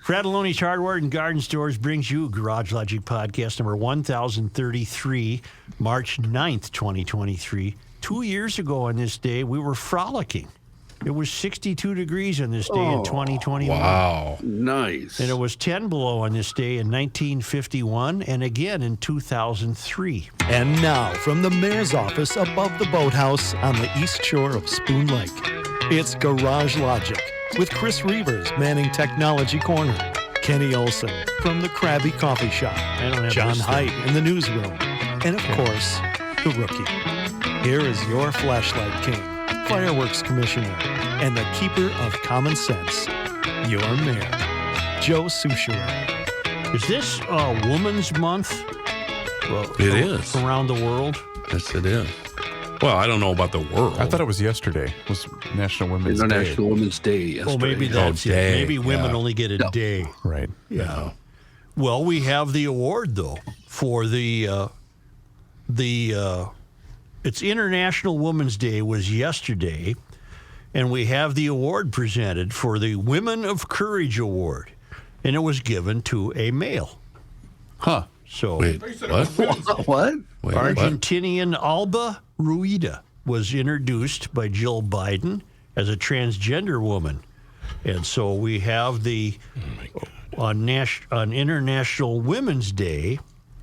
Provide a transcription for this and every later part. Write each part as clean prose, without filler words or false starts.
Fratelloni's Hardware and Garden Stores brings you Garage Logic Podcast number 1033, March 9th, 2023. 2 years ago on this day, we were frolicking. It was 62 degrees on this day in 2021. Wow. Nice. And it was 10 below on this day in 1951 and again in 2003. And now, from the mayor's office above the boathouse on the east shore of Spoon Lake, it's Garage Logic with Chris Reavers manning Technology Corner, Kenny Olson from the Krabby Coffee Shop, John Heidt in the newsroom, and of course, the rookie. Here is your flashlight king, fireworks commissioner, and the keeper of common sense, your mayor, Joe Souchere. Is this Women's Month? Well, It is. Around the world? Yes, it is. Well, I don't know about the world. I thought it was yesterday. It was National Women's Day. International Women's Day yesterday. Oh, maybe that's it. day. Maybe women only get a day. Right. Yeah. Well, we have the award, though, for it's International Women's Day was yesterday, and we have the award presented for the Women of Courage Award, and it was given to a male. Huh. So, Wait, what? What? Wait, Argentinian Alba Rueda was introduced by Jill Biden as a transgender woman. And so we have on International Women's Day.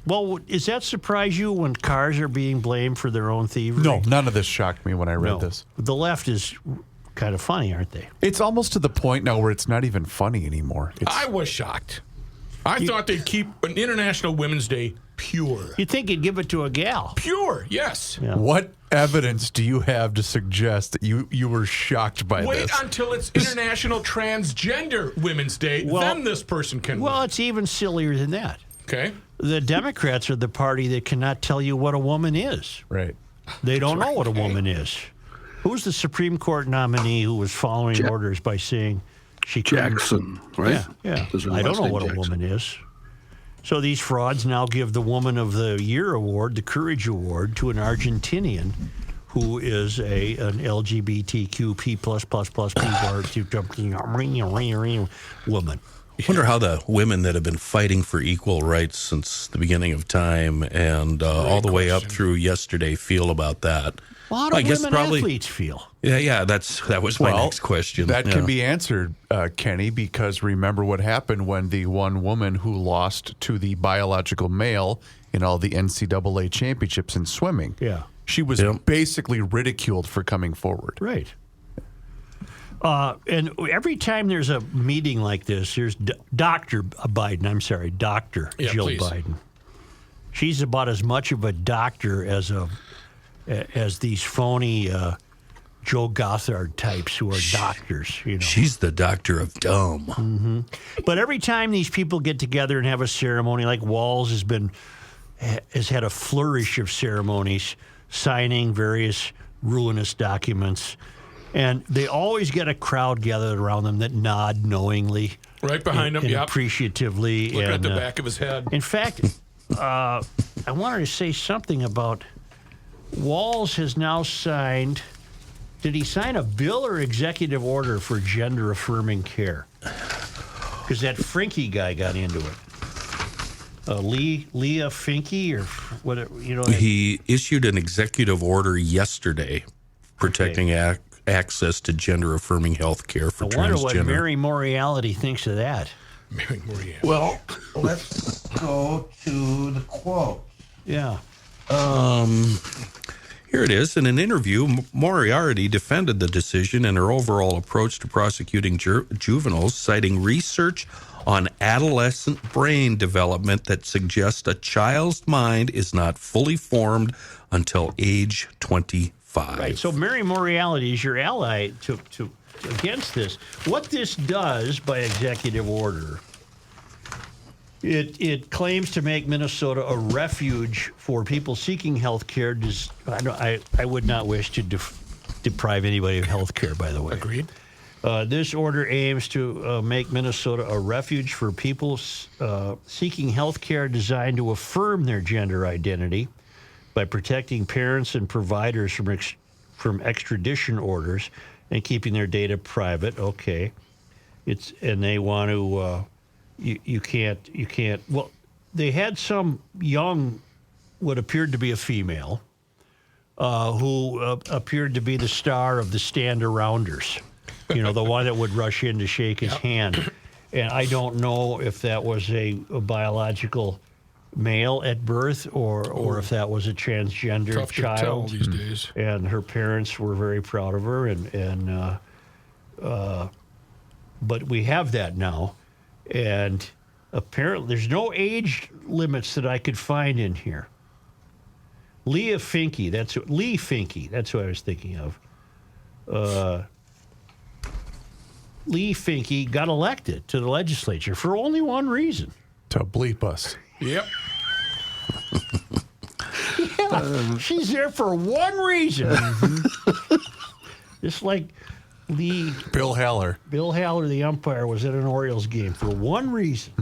Well, does that surprise you when cars are being blamed for their own thievery? No, none of this shocked me when I read this. The left is kind of funny, aren't they? It's almost to the point now where it's not even funny anymore. I was shocked. I thought they'd keep an International Women's Day pure. You'd think you'd give it to a gal. Pure, yes. Yeah. What evidence do you have to suggest that you were shocked by Wait this? until it's International Transgender Women's Day, then this person can Well, win. it's even sillier than that. Okay? The Democrats are the party that cannot tell you what a woman is. Right. They don't know what a woman is. Who's the Supreme Court nominee who was following orders by saying she couldn't? Jackson, right? Yeah. Is her I don't last know name what a Jackson? woman is. So these frauds now give the Woman of the Year award, the Courage Award, to an Argentinian who is an LGBTQP woman. I wonder how the women that have been fighting for equal rights since the beginning of time and all the way up through yesterday feel about that. Well, how do women athletes feel? Yeah, that was my next question. That can be answered, Kenny, because remember what happened when the one woman who lost to the biological male in all the NCAA championships in swimming. Yeah. She was basically ridiculed for coming forward. Right. And every time there's a meeting like this, there's Dr. Biden. I'm sorry, Dr. Jill please. Biden. She's about as much of a doctor as these phony Joe Gothard types who are doctors. You know. She's the doctor of dumb. Mm-hmm. But every time these people get together and have a ceremony, like Walz has had a flourish of ceremonies, signing various ruinous documents. And they always get a crowd gathered around them that nod knowingly. Right behind him, and yep. appreciatively. Looking and, at the back of his head. In fact, I wanted to say something about Walz has now signed. Did he sign a bill or executive order for gender-affirming care? Because that Finke guy got into it. Leah Finke or whatever, you know. He issued an executive order yesterday protecting access to gender-affirming health care for transgender. I wonder what Mary Moriality thinks of that. Mary Moriarty. Well, let's go to the quote. Yeah. Here it is. In an interview, Moriarty defended the decision and her overall approach to prosecuting juveniles, citing research on adolescent brain development that suggests a child's mind is not fully formed until age 25. Right. So Mary Moriality is your ally to against this. What this does by executive order, it claims to make Minnesota a refuge for people seeking health care. I would not wish to deprive anybody of health care, by the way. Agreed. This order aims to make Minnesota a refuge for people seeking health care designed to affirm their gender identity by protecting parents and providers from extradition orders and keeping their data private. Okay. They want to you can't. Well, they had some young, what appeared to be a female, who appeared to be the star of the stand-arounders. The one that would rush in to shake his hand. And I don't know if that was a biological male at birth or if that was a transgender Tough to tell child. these days. And her parents were very proud of her. But we have that now. And apparently there's no age limits that I could find in here. Lee Finke, that's who I was thinking of. Lee Finke got elected to the legislature for only one reason. To bleep us. Yep. She's there for one reason. Just like Bill Haller. Bill Haller, the umpire, was at an Orioles game for one reason.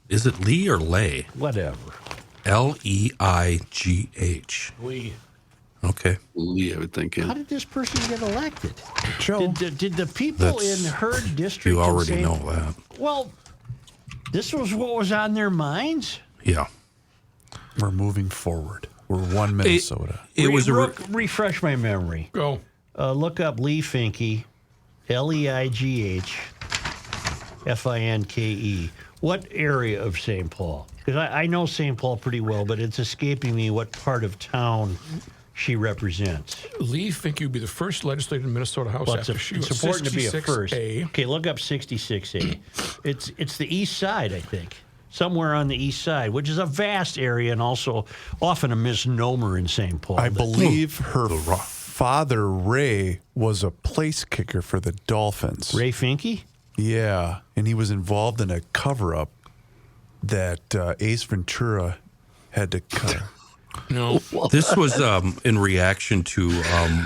Is it Lee or Lay? Whatever. Leigh. Lee. Okay. Lee, I would think. How Yeah. did this person get elected? Joe. Did the people That's- in her district... You already say, know that. Well, this was what was on their minds? Yeah. We're moving forward. We're one Minnesota. It was a refresh my memory. Go. Look up Lee Finke, Leigh Finke. What area of St. Paul? Because I know St. Paul pretty well, but it's escaping me what part of town she represents. Lee Finke would be the first legislator in Minnesota House Well, after she was it's important to be a first. 66A. Okay, look up 66A. It's the east side, I think. Somewhere on the east side, which is a vast area and also often a misnomer in St. Paul. I believe her father, Ray, was a place kicker for the Dolphins. Ray Finke? Yeah, and he was involved in a cover-up that Ace Ventura had to cut. No. This was in reaction to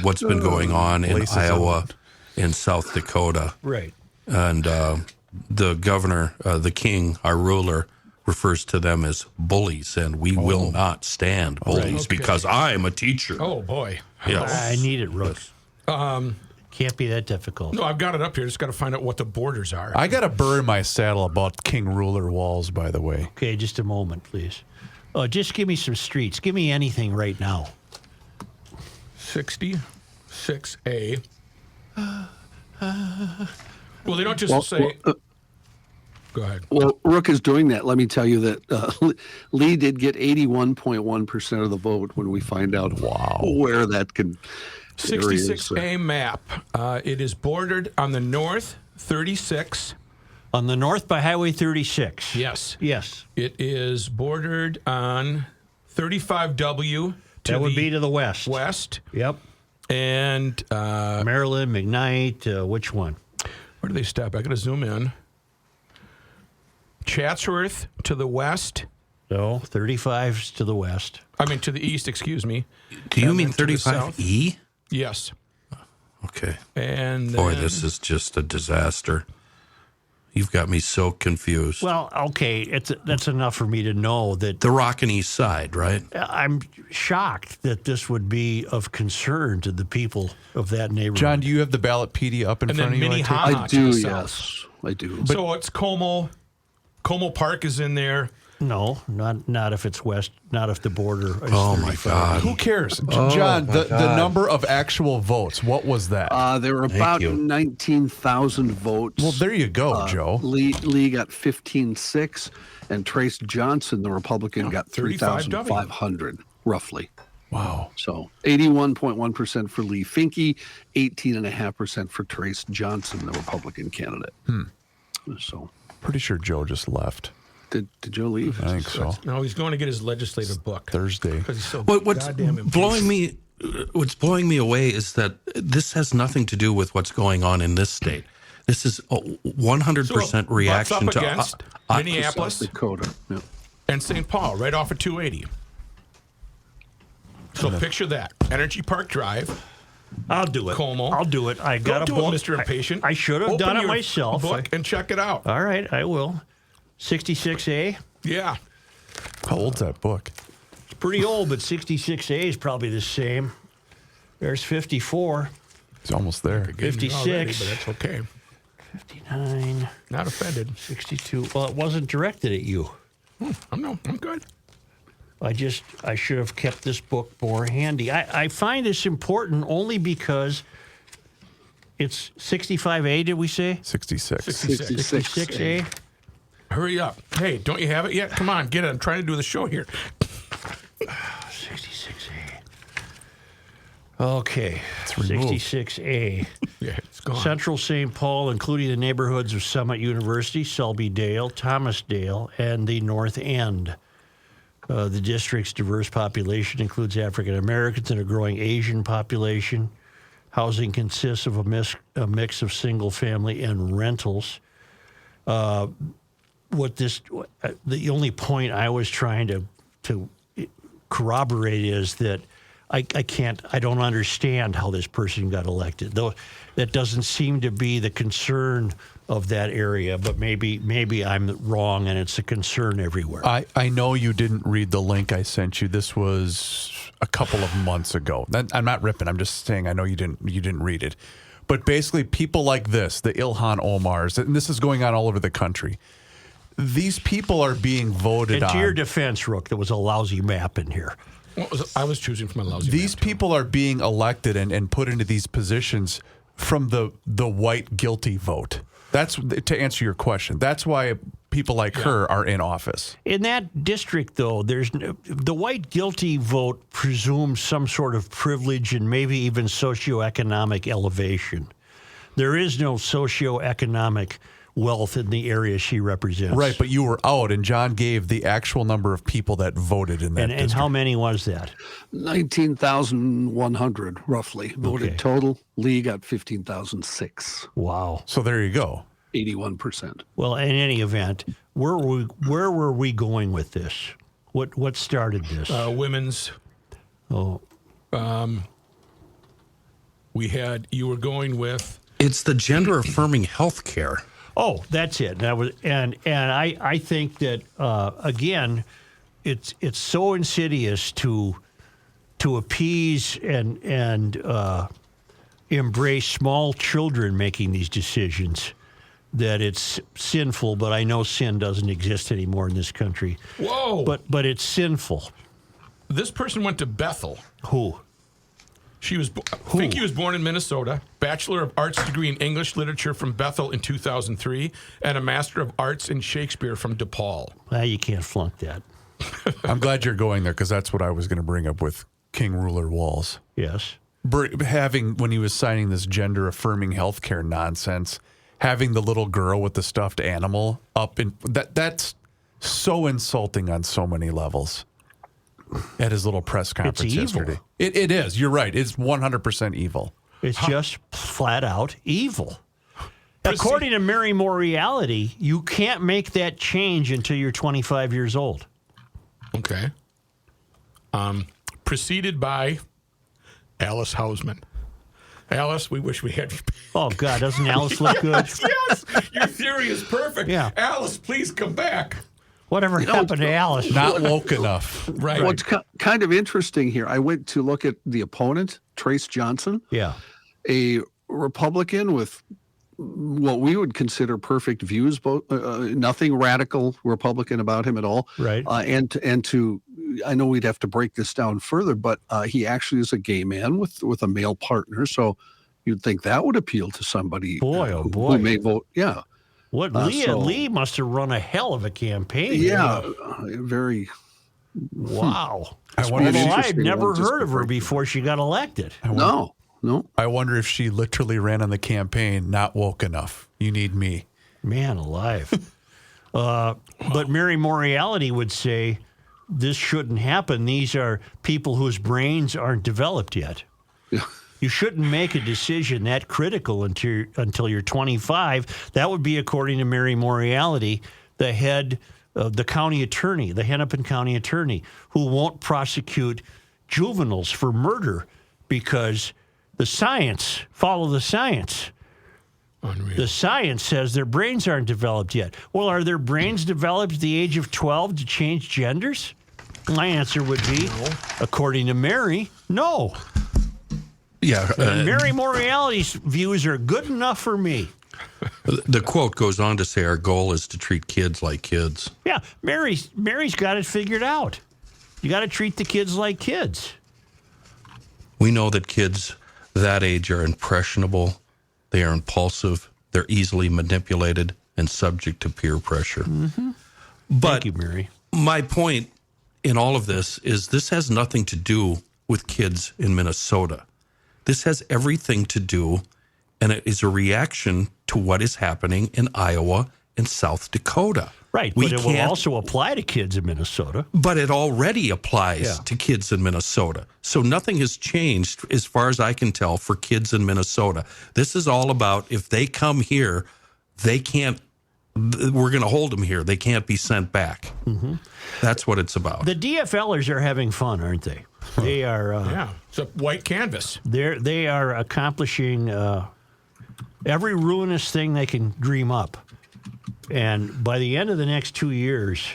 what's been going on in Laces Iowa out. and South Dakota. Right. And the governor, the king, our ruler, refers to them as bullies, and we will not stand bullies Okay. because I'm a teacher. Oh, boy. Yes. I need it, Rooks. Can't be that difficult. No, I've got it up here. Just got to find out what the borders are. I got a burr in my saddle about King Ruler walls, by the way. Okay, just a moment, please. Just give me some streets. Give me anything right now. 66A. Well, they don't just say. Go ahead. Well, Rook is doing that. Let me tell you that Lee did get 81.1% of the vote when we find out where that can. 66A map. It is bordered on the north, 36. On the north by Highway 36. Yes. Yes. It is bordered on 35W to That would the be to the west. west. Yep. And Maryland, McKnight, which one? where do they stop? I got to zoom in. Chatsworth to the west. No, 35's to the west. I mean, to the east, excuse me. Do you And mean then to the south. 35E? Yes. Okay. And Boy, then- this is just a disaster. You've got me so confused. Well, okay, that's enough for me to know that The Rockin' East Side, right? I'm shocked that this would be of concern to the people of that neighborhood. John, do you have the ballot PD up in And front then of you? I take it? Minnehaha I to do, the south. yes. I do. So it's Como. Como Park is in there. No, not if it's west, not if the border is Oh, my 35. God. Who cares? John, the number of actual votes, what was that? There were about you. 19,000 votes. well, there you go, Joe. Lee got 15.6, and Trace Johnson, the Republican, got 3,500, roughly. Wow. So 81.1% for Lee Finke, 18.5% for Trace Johnson, the Republican candidate. So Pretty sure Joe just left. did Joe leave? I think so. No, he's going to get his legislative book. Thursday. Because he's so What's goddamn blowing what's blowing me away is that this has nothing to do with what's going on in this state. This is a 100% reaction butts up to against Minneapolis South Dakota. Yeah. and St. Paul, right off of 280. So picture that. Energy Park Drive. I'll do it. Como. I'll do it. I got Go a do book. it, Mr. Impatient. I should have Open done it your myself. book and check it out. All right, I will. 66A. Yeah. How old's that book? It's pretty old, but 66A is probably the same. There's 54. He's almost there. Getting it 56. already, but that's okay. 59, Not offended. 62. Well, it wasn't directed at you. I'm good. I should have kept this book more handy. I find this important only because it's 65A, did we say? 66. 66A? Hurry up. Hey, don't you have it yet? Come on, get it. I'm trying to do the show here. 66A. Okay. removed. 66A. Yeah, it's gone. Central St. Paul, including the neighborhoods of Summit University, Selby-Dale, Thomasdale, and the North End. The district's diverse population includes African Americans and a growing Asian population. Housing consists of a mix of single family and rentals. The only point I was trying to corroborate is that I don't understand how this person got elected. Though that doesn't seem to be the concern of that area, but maybe I'm wrong and it's a concern everywhere. I know you didn't read the link I sent you. This was a couple of months ago. I'm not ripping. I'm just saying I know you didn't read it. But basically, people like this, the Ilhan Omars, and this is going on all over the country. These people are being voted on. And to your defense, Rook, there was a lousy map in here. I was choosing from a lousy These map, too. people are being elected and put into these positions from the white guilty vote. That's to answer your question. That's why people like her are in office. In that district, though, the white guilty vote presumes some sort of privilege and maybe even socioeconomic elevation. There is no socioeconomic wealth in the area she represents. Right, but you were out, and John gave the actual number of people that voted in that district. And how many was that? 19,100 roughly voted Okay. total. Lee got 15,006. Wow. So there you go. 81%. Well, in any event, where were we going with this? What started this? Women's. Oh, You were going with. It's the gender affirming health care. oh, that's it. That was and I think that again, it's so insidious to appease and embrace small children making these decisions that it's sinful. But I know sin doesn't exist anymore in this country. Whoa. But it's sinful. This person went to Bethel. Who? She was. Finke was born in Minnesota. Bachelor of Arts degree in English Literature from Bethel in 2003, and a Master of Arts in Shakespeare from DePaul. Well, you can't flunk that. I'm glad you're going there because that's what I was going to bring up with King Ruler Walls. Yes. When he was signing this gender affirming healthcare nonsense, having the little girl with the stuffed animal up in that's so insulting on so many levels. At his little press conference evil. yesterday. It is. You're right. It's 100% evil. It's just flat out evil. According to Mary Moriality, you can't make that change until you're 25 years old. Okay. Preceded by Alice Hausman. Alice, we wish we had. Oh, God, doesn't Alice look good? Yes, your theory is perfect. Yeah. Alice, please come back. Whatever happened to Alice? Not woke enough. Right. What's kind of interesting here, I went to look at the opponent, Trace Johnson, Yeah. a Republican with what we would consider perfect views, nothing radical Republican about him at all. Right. And I know we'd have to break this down further, but he actually is a gay man with a male partner. So you'd think that would appeal to somebody Boy, oh, boy. who may vote. Yeah. What Lee must have run a hell of a campaign. Yeah. Very. Wow. Must be Although an I had interesting never one just heard of to her break before she got elected. No. I wonder if she literally ran on the campaign, not woke enough. You need me. Man alive. But Mary Moriality would say this shouldn't happen. These are people whose brains aren't developed yet. Yeah. You shouldn't make a decision that critical until you're 25. That would be, according to Mary Moriality, the head of the county attorney, the Hennepin County attorney, who won't prosecute juveniles for murder because follow the science. Unreal. The science says their brains aren't developed yet. Well, are their brains developed at the age of 12 to change genders? My answer would be, according to Mary, no. Yeah. Mary Moriality's views are good enough for me. The quote goes on to say, our goal is to treat kids like kids. Yeah, Mary's got it figured out. You got to treat the kids like kids. We know that kids that age are impressionable, they are impulsive, they're easily manipulated and subject to peer pressure. Mm-hmm. But Thank you, Mary. my point in all of this has nothing to do with kids in Minnesota. This has everything to do, and it is a reaction to what is happening in Iowa and South Dakota. Right, but it will also apply to kids in Minnesota. But it already applies to kids in Minnesota. So nothing has changed, as far as I can tell, for kids in Minnesota. This is all about, if they come here, they can't, we're going to hold them here. They can't be sent back. Mm-hmm. That's what it's about. The DFLers are having fun, aren't they? They are. It's a white canvas. They are accomplishing every ruinous thing they can dream up. And by the end of the next 2 years,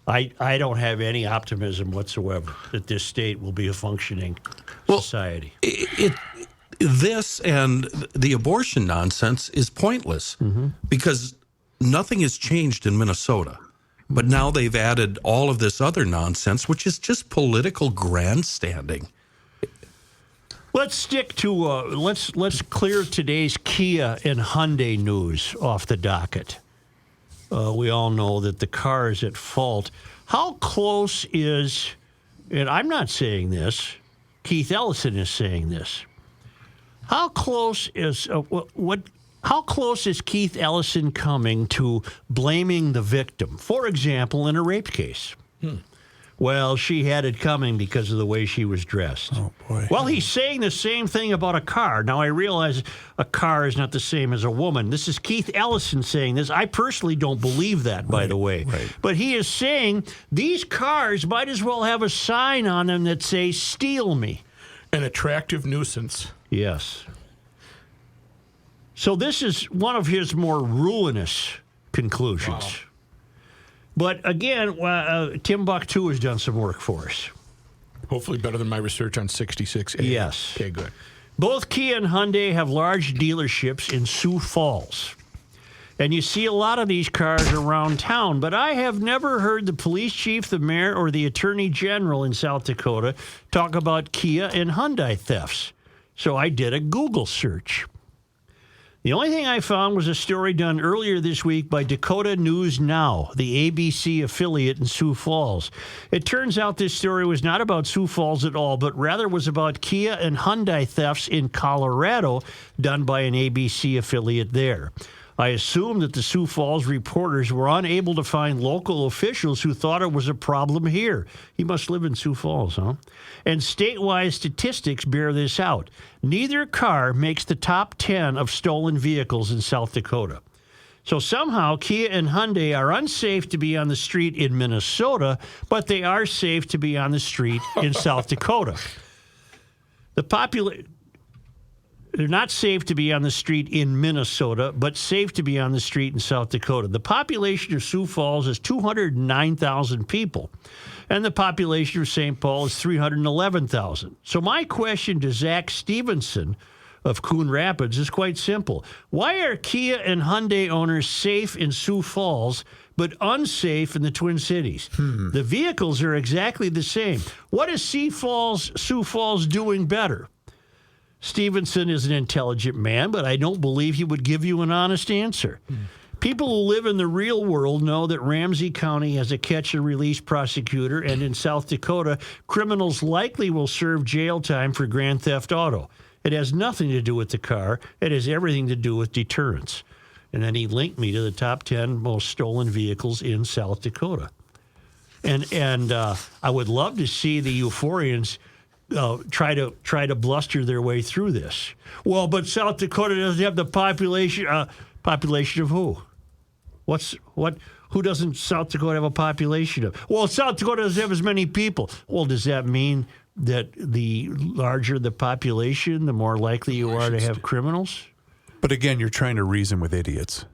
I don't have any optimism whatsoever that this state will be a functioning society. This and the abortion nonsense is pointless because nothing has changed in Minnesota. But now they've added all of this other nonsense, which is just political grandstanding. Let's stick to let's clear today's Kia and Hyundai news off the docket. We all know that the car is at fault. How close is, and I'm not saying this, Keith Ellison is saying this. How close is How close is Keith Ellison coming to blaming the victim? For example, in a rape case. Well, she had it coming because of the way she was dressed. Oh, boy. Well, he's saying the same thing about a car. Now, I realize a car is not the same as a woman. This is Keith Ellison saying this. I personally don't believe that, by the way. Right. But he is saying these cars might as well have a sign on them that says, "Steal me." An attractive nuisance. Yes. So this is one of his more ruinous conclusions. Wow. But again, Timbuktu has done some work for us. Hopefully better than my research on 66A. Yes. Okay, good. Both Kia and Hyundai have large dealerships in Sioux Falls. And you see a lot of these cars around town, but I have never heard the police chief, the mayor, or the attorney general in South Dakota talk about Kia and Hyundai thefts. So I did a Google search. The only thing I found was a story done earlier this week by Dakota News Now, the ABC affiliate in Sioux Falls. It turns out this story was not about Sioux Falls at all, but rather was about Kia and Hyundai thefts in Colorado done by an ABC affiliate there. I assume that the Sioux Falls reporters were unable to find local officials who thought it was a problem here. He must live in Sioux Falls, huh? And statewide statistics bear this out. Neither car makes the top 10 of stolen vehicles in South Dakota. So somehow Kia and Hyundai are unsafe to be on the street in Minnesota, but they are safe to be on the street in South Dakota. They're not safe to be on the street in Minnesota, but safe to be on the street in South Dakota. The population of Sioux Falls is 209,000 people, and the population of St. Paul is 311,000. So my question to Zach Stevenson of Coon Rapids is quite simple. Why are Kia and Hyundai owners safe in Sioux Falls, but unsafe in the Twin Cities? The vehicles are exactly the same. What is Sioux Falls doing better? Stevenson is an intelligent man, but I don't believe he would give you an honest answer. People who live in the real world know that Ramsey County has a catch-and-release prosecutor, and in South Dakota, criminals likely will serve jail time for grand theft auto. It has nothing to do with the car. It has everything to do with deterrence. And then he linked me to the top 10 most stolen vehicles in South Dakota. And I would love to see the Euphorians try to bluster their way through this. Well, but South Dakota doesn't have the population. Population of who? Who doesn't South Dakota have a population of? Well, South Dakota doesn't have as many people. Well, does that mean that the larger the population, the more likely you are to have criminals? But again, you're trying to reason with idiots.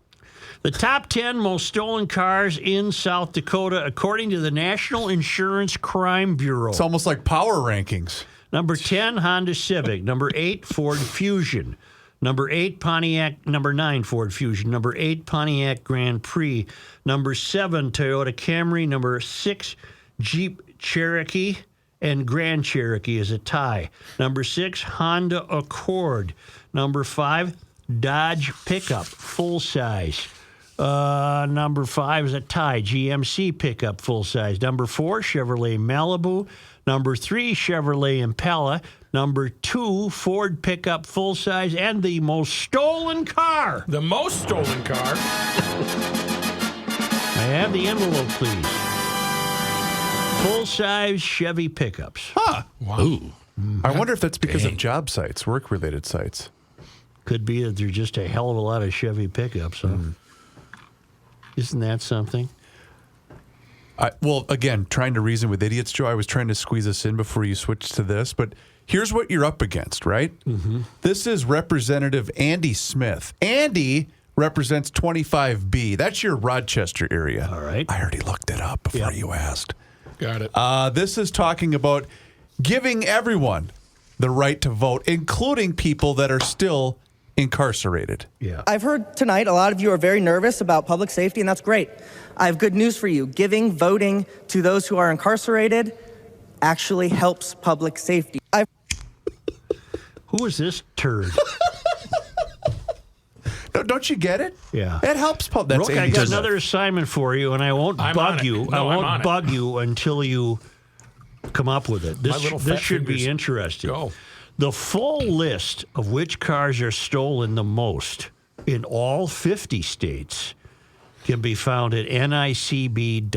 The top 10 most stolen cars in South Dakota, according to the National Insurance Crime Bureau. It's almost like power rankings. Number 10, Honda Civic. Number 8, Ford Fusion. Number 8, Pontiac. Number 9, Ford Fusion. Number 8, Pontiac Grand Prix. Number 7, Toyota Camry. Number 6, Jeep Cherokee. And Grand Cherokee is a tie. Number 6, Honda Accord. Number 5, Dodge Pickup, full size. Number 5 is a tie, GMC Pickup, full size. Number 4, Chevrolet Malibu. Number 3, Chevrolet Impala. Number 2, Ford Pickup, full size. And the most stolen car. The most stolen car. I have the envelope, please. Full-size Chevy pickups. Wow. Ooh. I wonder if that's because of job sites, work-related sites. Could be that there's just a hell of a lot of Chevy pickups. Huh? Isn't that something? Well, again, trying to reason with idiots, Joe, I was trying to squeeze us in before you switched to this, but here's what you're up against, right? Mm-hmm. This is Representative Andy Smith. Andy represents 25B. That's your Rochester area. All right. I already looked it up before you asked. Got it. This is talking about giving everyone the right to vote, including people that are still incarcerated. Yeah. I've heard tonight a lot of you are very nervous about public safety, and that's great. I have good news for you. Giving voting to those who are incarcerated actually helps public safety. Who is this turd? Don't you get it? Yeah. It helps. That's Rook, I got another assignment for you, and I won't bug you. I won't bug you until you come up with it. This should be interesting. Go. The full list of which cars are stolen the most in all 50 states can be found at nicb.org,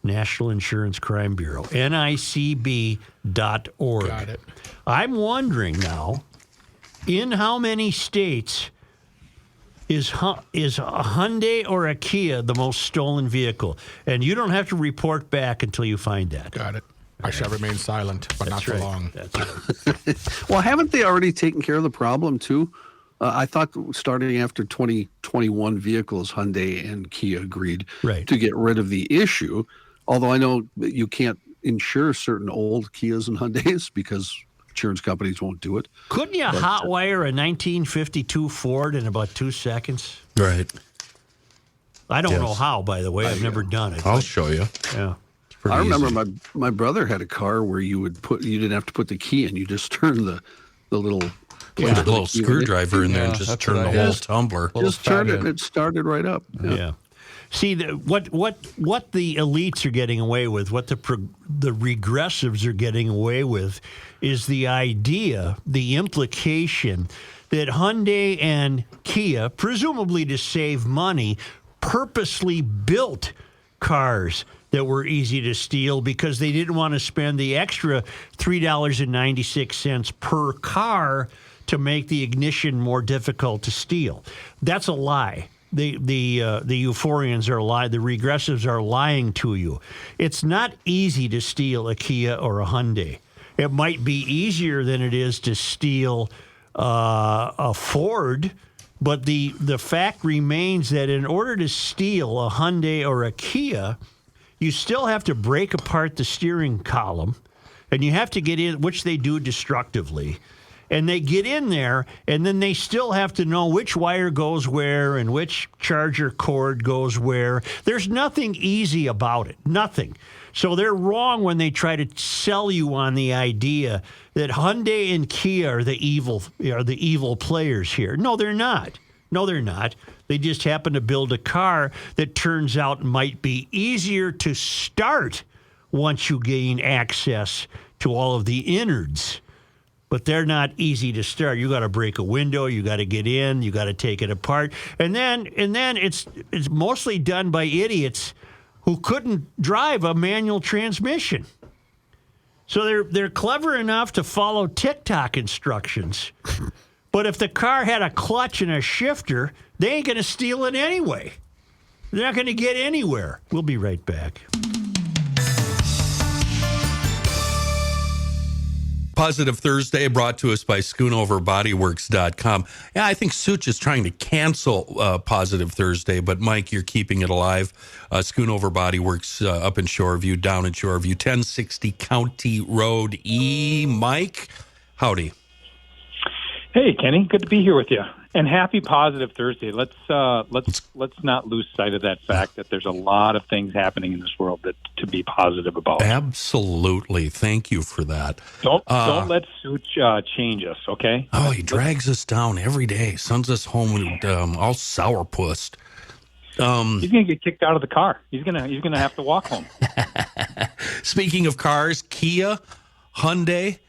National Insurance Crime Bureau, nicb.org. Got it. I'm wondering now, in how many states is a Hyundai or a Kia the most stolen vehicle? And you don't have to report back until you find that. Got it. I shall remain silent, but not for long. That's right. Well, haven't they already taken care of the problem too? I thought starting after 2021 vehicles, Hyundai and Kia agreed to get rid of the issue. Although I know that you can't insure certain old Kias and Hyundais because insurance companies won't do it. Couldn't you hotwire a 1952 Ford in about 2 seconds? Right. I don't know how, by the way. I've never done it. I'll show you. Yeah. I remember my brother had a car where you didn't have to put the key in. You just turn the little Put a little screwdriver in there and just turn the whole tumbler. Just turn it and it started right up. Yeah. See, what the elites are getting away with, what the regressives are getting away with, is the idea, the implication that Hyundai and Kia, presumably to save money, purposely built cars that were easy to steal because they didn't want to spend the extra $3.96 per car to make the ignition more difficult to steal. That's a lie. The euphorians are lying. The regressives are lying to you. It's not easy to steal a Kia or a Hyundai. It might be easier than it is to steal a Ford, but the fact remains that in order to steal a Hyundai or a Kia, you still have to break apart the steering column, and you have to get in, which they do destructively. And they get in there, and then they still have to know which wire goes where and which charger cord goes where. There's nothing easy about it. Nothing. So they're wrong when they try to sell you on the idea that Hyundai and Kia are the evil players here. No, they're not. No, they're not. They just happen to build a car that turns out might be easier to start once you gain access to all of the innards. But they're not easy to start. You got to break a window. You got to get in. You got to take it apart, and then it's mostly done by idiots who couldn't drive a manual transmission. So they're clever enough to follow TikTok instructions, but if the car had a clutch and a shifter, they ain't going to steal it anyway. They're not going to get anywhere. We'll be right back. Positive Thursday brought to us by SchoonoverBodyWorks.com. Yeah, I think Such is trying to cancel Positive Thursday, but Mike, you're keeping it alive. Schoonover Body Works up in Shoreview, down in Shoreview, 1060 County Road E. Mike, howdy. Hey, Kenny, good to be here with you. And happy Positive Thursday. Let's not lose sight of that fact that there's a lot of things happening in this world that to be positive about. Absolutely. Thank you for that. Don't let suit change us, okay? Oh, he drags us down every day, sends us home all sourpussed. He's going to get kicked out of the car. He's going to have to walk home. Speaking of cars, Kia, Hyundai,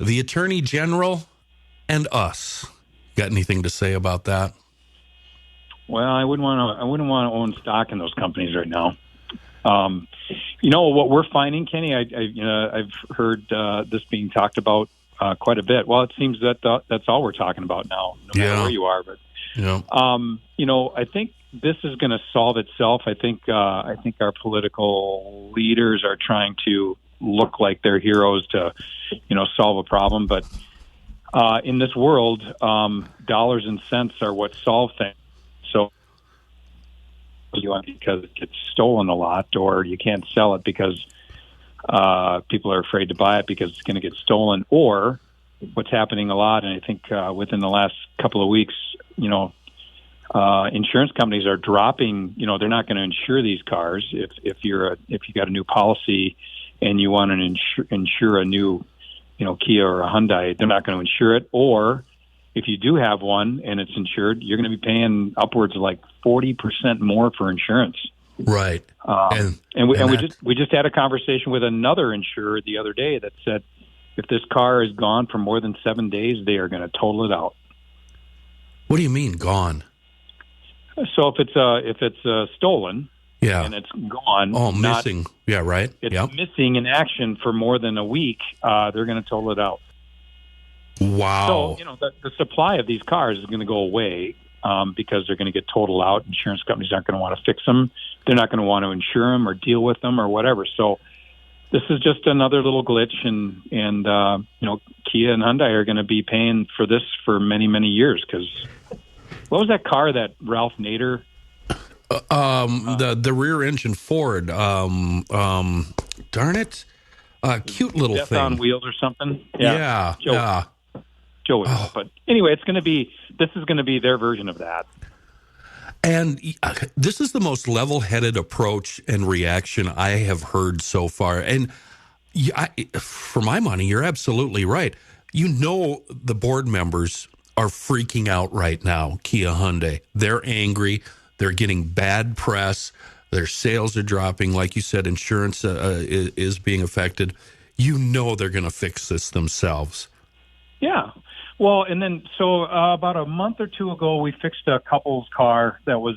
the Attorney General, and us. Got anything to say about that? Well, I wouldn't want to own stock in those companies right now. What we're finding, Kenny. I've heard this being talked about quite a bit. Well, it seems that that's all we're talking about now, no matter where you are. But I think this is going to solve itself. I think our political leaders are trying to look like they're heroes to, solve a problem, but. In this world, dollars and cents are what solve things. So because it gets stolen a lot, or you can't sell it because people are afraid to buy it because it's going to get stolen, or what's happening a lot, and I think within the last couple of weeks, insurance companies are dropping. They're not going to insure these cars if you got a new policy and you want to insure a new Kia or a Hyundai, they're not going to insure it. Or if you do have one and it's insured, you're going to be paying upwards of like 40% more for insurance. Right. We just had a conversation with another insurer the other day that said if this car is gone for more than 7 days, they are going to total it out. What do you mean gone? So if it's stolen. Yeah. And it's gone. Oh, missing. Yeah, right. It's missing in action for more than a week. They're going to total it out. Wow. So, the supply of these cars is going to go away because they're going to get totaled out. Insurance companies aren't going to want to fix them. They're not going to want to insure them or deal with them or whatever. So this is just another little glitch. And Kia and Hyundai are going to be paying for this for many, many years. Because what was that car that Ralph Nader... the rear engine Ford, darn it, cute little Death thing on Wheels or something. Yeah. Joe would know. But anyway, this is going to be their version of that. And this is the most level-headed approach and reaction I have heard so far. And for my money, you're absolutely right. The board members are freaking out right now, Kia, Hyundai. They're angry. They're getting bad press. Their sales are dropping. Like you said, insurance is being affected. They're going to fix this themselves. Yeah. Well, and then about a month or two ago, we fixed a couple's car that was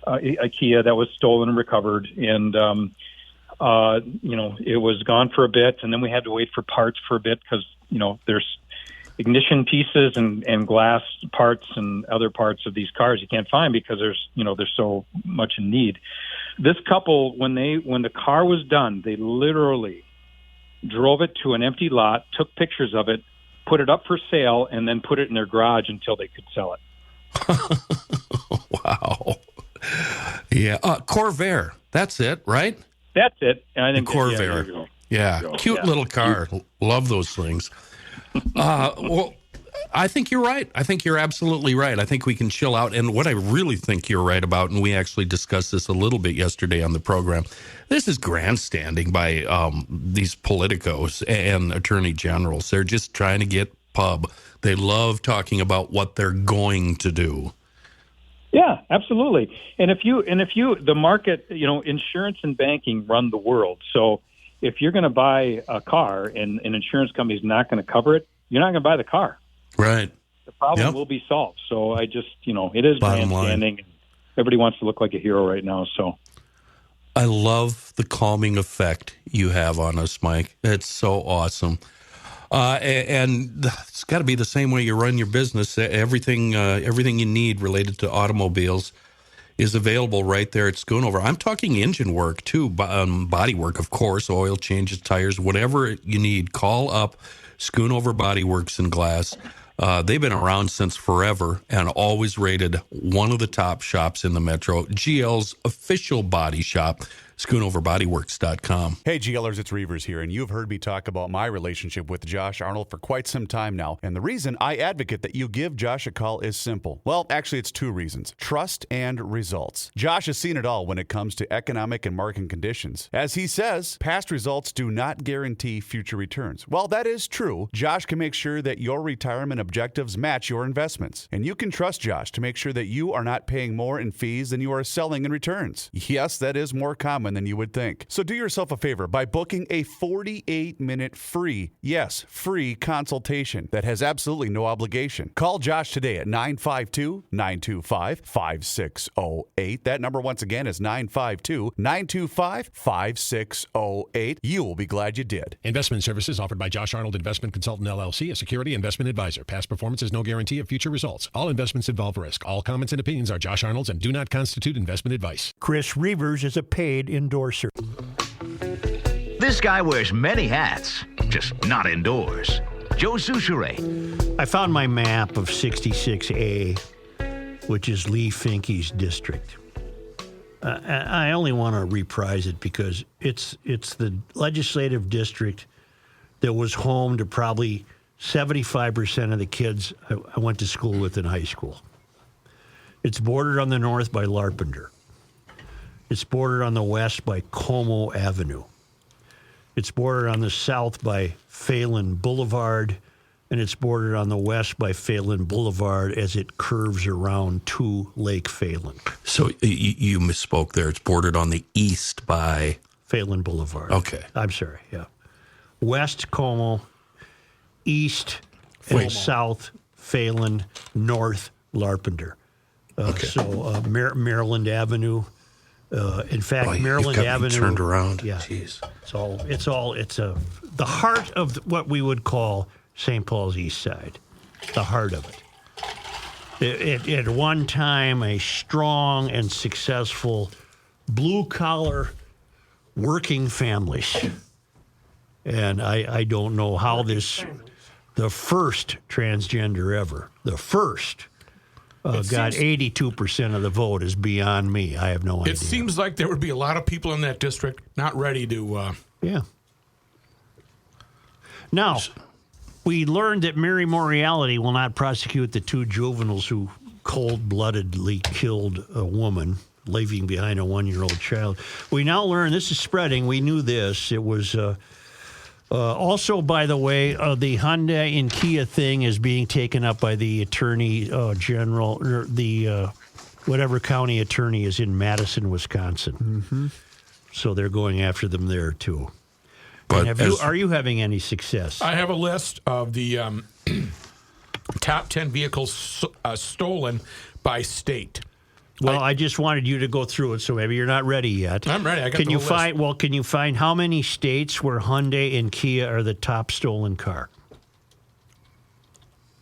a Kia that was stolen and recovered. And, it was gone for a bit. And then we had to wait for parts for a bit because, there's ignition pieces and glass parts and other parts of these cars you can't find because there's so much in need. This couple, when the car was done, they literally drove it to an empty lot, took pictures of it, put it up for sale, and then put it in their garage until they could sell it. Wow. Yeah. Corvair. That's it, right? That's it. And I think Corvair. Yeah. Cute little car. Love those things. Well, I think you're right. I think you're absolutely right. I think we can chill out. And what I really think you're right about, and we actually discussed this a little bit yesterday on the program, this is grandstanding by these politicos and attorney generals. They're just trying to get pub. They love talking about what they're going to do. Yeah, absolutely. And if the market, insurance and banking run the world. So if you're going to buy a car and an insurance company is not going to cover it, you're not going to buy the car. Right. The problem will be solved. So I just, it is grandstanding. Everybody wants to look like a hero right now. So I love the calming effect you have on us, Mike. It's so awesome. And it's got to be the same way you run your business. Everything you need related to automobiles is available right there at Schoonover. I'm talking engine work too, body work, of course, oil changes, tires, whatever you need. Call up Schoonover Body Works and Glass. They've been around since forever and always rated one of the top shops in the metro. GL's official body shop. SchoonoverBodyWorks.com. Hey, GLers, it's Reavers here, and you've heard me talk about my relationship with Josh Arnold for quite some time now. And the reason I advocate that you give Josh a call is simple. Well, actually, it's two reasons: trust and results. Josh has seen it all when it comes to economic and market conditions. As he says, past results do not guarantee future returns. Well, that is true. Josh can make sure that your retirement objectives match your investments. And you can trust Josh to make sure that you are not paying more in fees than you are selling in returns. Yes, that is more common than you would think. So do yourself a favor by booking a 48-minute free consultation that has absolutely no obligation. Call Josh today at 952-925-5608. That number once again is 952-925-5608. You will be glad you did. Investment services offered by Josh Arnold Investment Consultant LLC, a security investment advisor. Past performance is no guarantee of future results. All investments involve risk. All comments and opinions are Josh Arnold's and do not constitute investment advice. Chris Reavers is a paid endorser. This guy wears many hats, just not indoors. Joe Souchere. I found my map of 66A, which is Lee Finke's district. I only want to reprise it because it's the legislative district that was home to probably 75% of the kids I went to school with in high school. It's bordered on the north by Larpenteur. It's bordered on the west by Como Avenue. It's bordered on the south by Phelan Boulevard, and it's bordered on the west by Phelan Boulevard as it curves around to Lake Phelan. So you misspoke there. It's bordered on the east by Phelan Boulevard. Okay. I'm sorry, yeah. West Como, east and south Phelan, north Larpenteur. So Maryland Avenue. In fact, Maryland Avenue turned around. Yeah, jeez. It's the heart of what we would call St. Paul's East Side. The heart of it. At one time, a strong and successful blue-collar working families. And I don't know how the first transgender ever, the first, got 82% of the vote is beyond me. I have no idea. It seems like there would be a lot of people in that district not ready to... Yeah. Now, we learned that Mary Moriality will not prosecute the two juveniles who cold-bloodedly killed a woman, leaving behind a 1-year-old child. We now learn, this is spreading, we knew this, it was... also, by the way, the Hyundai and Kia thing is being taken up by the Attorney General, or the whatever county attorney is in Madison, Wisconsin. Mm-hmm. So they're going after them there, too. But are you having any success? I have a list of the top 10 vehicles stolen by state. Well, I just wanted you to go through it, so maybe you're not ready yet. I'm ready. I got the whole list. Can you find how many states where Hyundai and Kia are the top stolen car?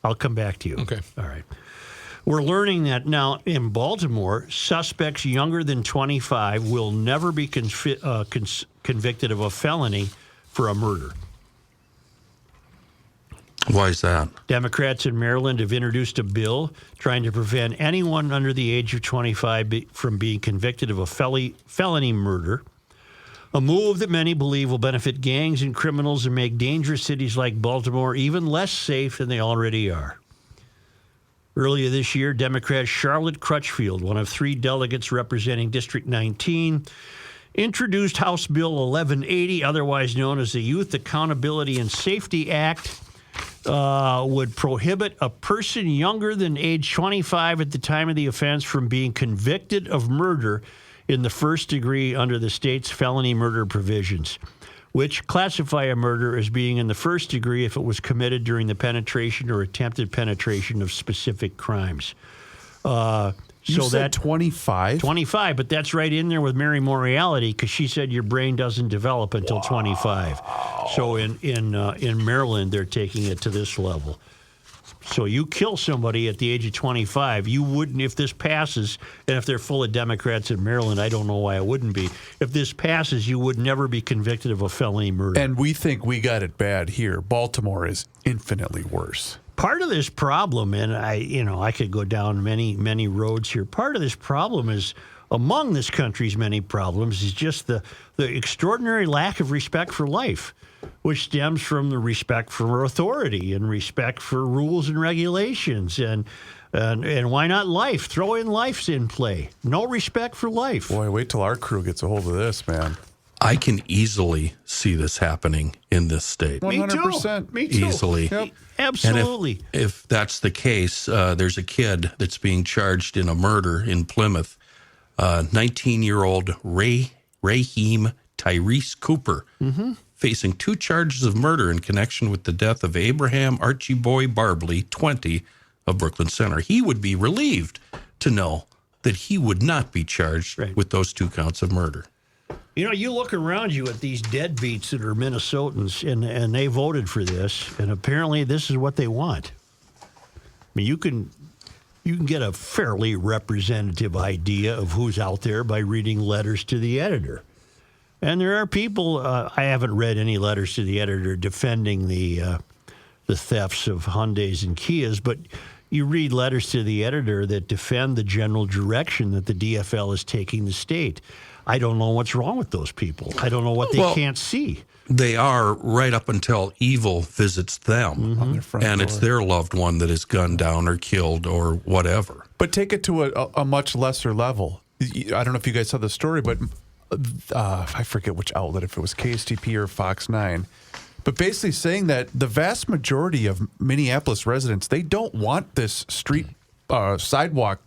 I'll come back to you. Okay. All right. We're learning that now in Baltimore, suspects younger than 25 will never be convicted of a felony for a murder. Why is that? Democrats in Maryland have introduced a bill trying to prevent anyone under the age of 25 from being convicted of a felony murder, a move that many believe will benefit gangs and criminals and make dangerous cities like Baltimore even less safe than they already are. Earlier this year, Democrat Charlotte Crutchfield, one of 3 delegates representing District 19, introduced House Bill 1180, otherwise known as the Youth Accountability and Safety Act, would prohibit a person younger than age 25 at the time of the offense from being convicted of murder in the first degree under the state's felony murder provisions, which classify a murder as being in the first degree if it was committed during the penetration or attempted penetration of specific crimes. You said 25? 25, but that's right in there with Mary Moriality because she said your brain doesn't develop until 25. So in Maryland, they're taking it to this level. So you kill somebody at the age of 25, you wouldn't, if this passes, and if they're full of Democrats in Maryland, I don't know why it wouldn't be. If this passes, you would never be convicted of a felony murder. And we think we got it bad here. Baltimore is infinitely worse. Part of this problem, and I could go down many roads here. Part of this problem is among this country's many problems is just the extraordinary lack of respect for life, which stems from the respect for authority and respect for rules and regulations and why not life? Throw in life's in play. No respect for life. Boy, wait till our crew gets a hold of this, man. I can easily see this happening in this state. 100%. Me too. Easily. Yep. Absolutely. And if that's the case, there's a kid that's being charged in a murder in Plymouth, 19-year-old Raheem Tyrese Cooper, facing 2 charges of murder in connection with the death of Abraham Archie Boy Barbley, 20, of Brooklyn Center. He would be relieved to know that he would not be charged with those 2 counts of murder. You know, you look around you at these deadbeats that are Minnesotans, and they voted for this, and apparently this is what they want. I mean, you can get a fairly representative idea of who's out there by reading letters to the editor. And there are people, I haven't read any letters to the editor defending the thefts of Hyundais and Kias, but you read letters to the editor that defend the general direction that the DFL is taking the state. I don't know what's wrong with those people. I don't know what they can't see. They are right up until evil visits them, on their front and door. it's their loved one that is gunned down or killed or whatever. But take it to a much lesser level. I don't know if you guys saw the story, but I forget which outlet, if it was KSTP or Fox 9, but basically saying that the vast majority of Minneapolis residents, they don't want this street sidewalk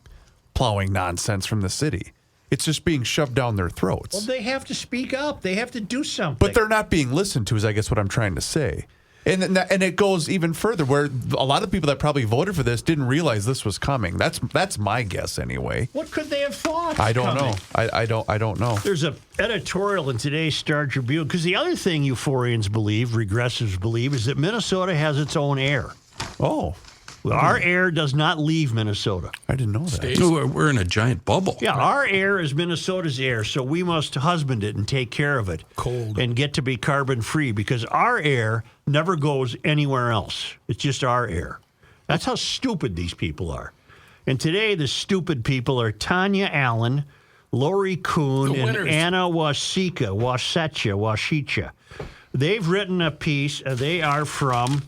plowing nonsense from the city. It's just being shoved down their throats. Well, they have to speak up. They have to do something. But they're not being listened to, is I guess what I'm trying to say. And it goes even further, where a lot of people that probably voted for this didn't realize this was coming. That's my guess anyway. What could they have thought? I don't know. I don't know. There's an editorial in today's Star Tribune, because the other thing euphorians believe, regressives believe, is that Minnesota has its own air. Oh. Our air does not leave Minnesota. I didn't know that. No, we're in a giant bubble. Yeah, our air is Minnesota's air, so we must husband it and take care of it. Cold. And get to be carbon free, because our air never goes anywhere else. It's just our air. That's how stupid these people are. And today, the stupid people are Tanya Allen, Lori Kuhn, and Anna Washicha. They've written a piece. They are from...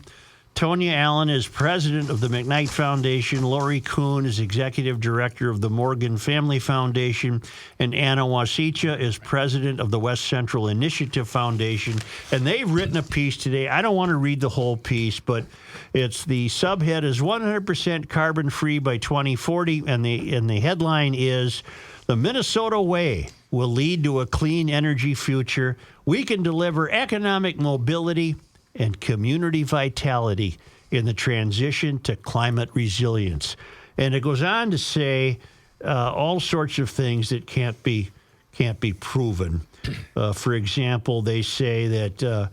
Tonya Allen is president of the McKnight Foundation. Lori Kuhn is executive director of the Morgan Family Foundation. And Anna Washicha is president of the West Central Initiative Foundation. And they've written a piece today. I don't want to read the whole piece, but it's the subhead is 100% carbon free by 2040. And the headline is, "The Minnesota Way will lead to a clean energy future. We can deliver economic mobility and community vitality in the transition to climate resilience." And it goes on to say all sorts of things that can't be proven. For example, they say that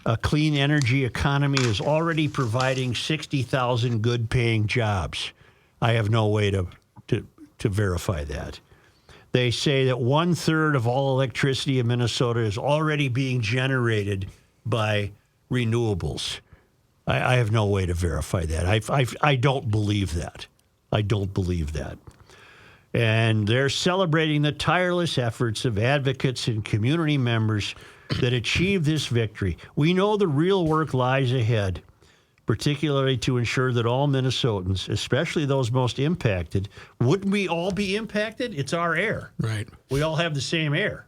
a clean energy economy is already providing 60,000 good-paying jobs. I have no way to verify that. They say that 1/3 of all electricity in Minnesota is already being generated by renewables. I have no way to verify that. I don't believe that. I don't believe that. And they're celebrating the tireless efforts of advocates and community members that achieved this victory. We know the real work lies ahead, particularly to ensure that all Minnesotans, especially those most impacted, wouldn't we all be impacted? It's our air. Right. We all have the same air.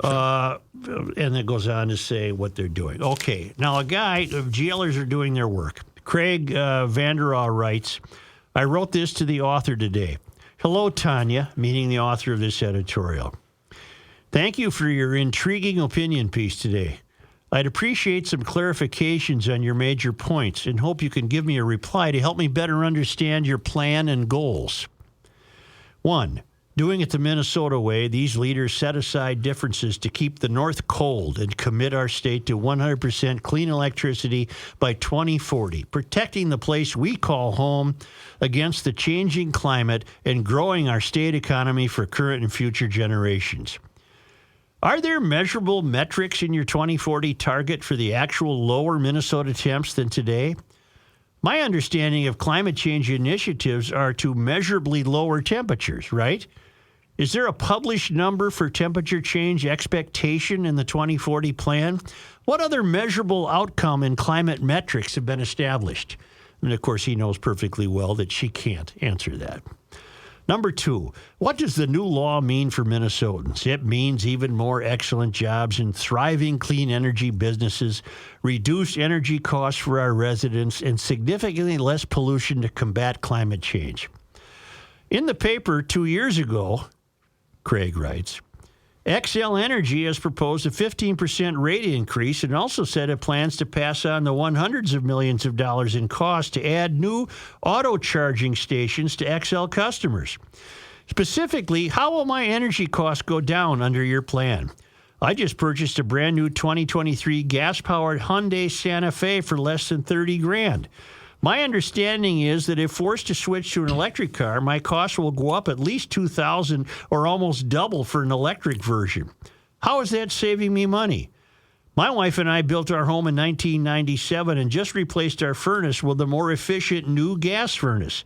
And it goes on to say what they're doing. Okay, now jailers are doing their work. Craig Vanderau writes, "I wrote this to the author today. Hello, Tanya," meaning the author of this editorial. "Thank you for your intriguing opinion piece today. I'd appreciate some clarifications on your major points and hope you can give me a reply to help me better understand your plan and goals. 1. Doing it the Minnesota way, these leaders set aside differences to keep the North cold and commit our state to 100% clean electricity by 2040, protecting the place we call home against the changing climate and growing our state economy for current and future generations. Are there measurable metrics in your 2040 target for the actual lower Minnesota temps than today? My understanding of climate change initiatives are to measurably lower temperatures, right? Is there a published number for temperature change expectation in the 2040 plan? What other measurable outcome in climate metrics have been established? And, of course, he knows perfectly well that she can't answer that. Number 2, what does the new law mean for Minnesotans? It means even more excellent jobs in thriving clean energy businesses, reduced energy costs for our residents, and significantly less pollution to combat climate change. In the paper 2 years ago, Craig writes, Xcel Energy has proposed a 15% rate increase and also said it plans to pass on the hundreds of millions of dollars in cost to add new auto charging stations to Xcel customers. Specifically, how will my energy costs go down under your plan? I just purchased a brand new 2023 gas-powered Hyundai Santa Fe for less than $30,000. My understanding is that if forced to switch to an electric car, my costs will go up at least $2,000 or almost double for an electric version. How is that saving me money? My wife and I built our home in 1997 and just replaced our furnace with a more efficient new gas furnace.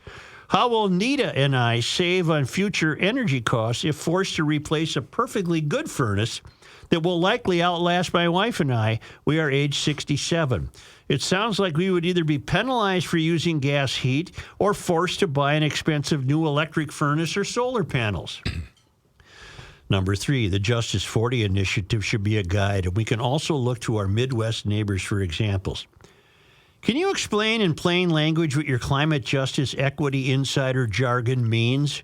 How will Nita and I save on future energy costs if forced to replace a perfectly good furnace that will likely outlast my wife and I? We are age 67. It sounds like we would either be penalized for using gas heat or forced to buy an expensive new electric furnace or solar panels. Number 3, the Justice 40 initiative should be a guide, and we can also look to our Midwest neighbors for examples. Can you explain in plain language what your climate justice equity insider jargon means?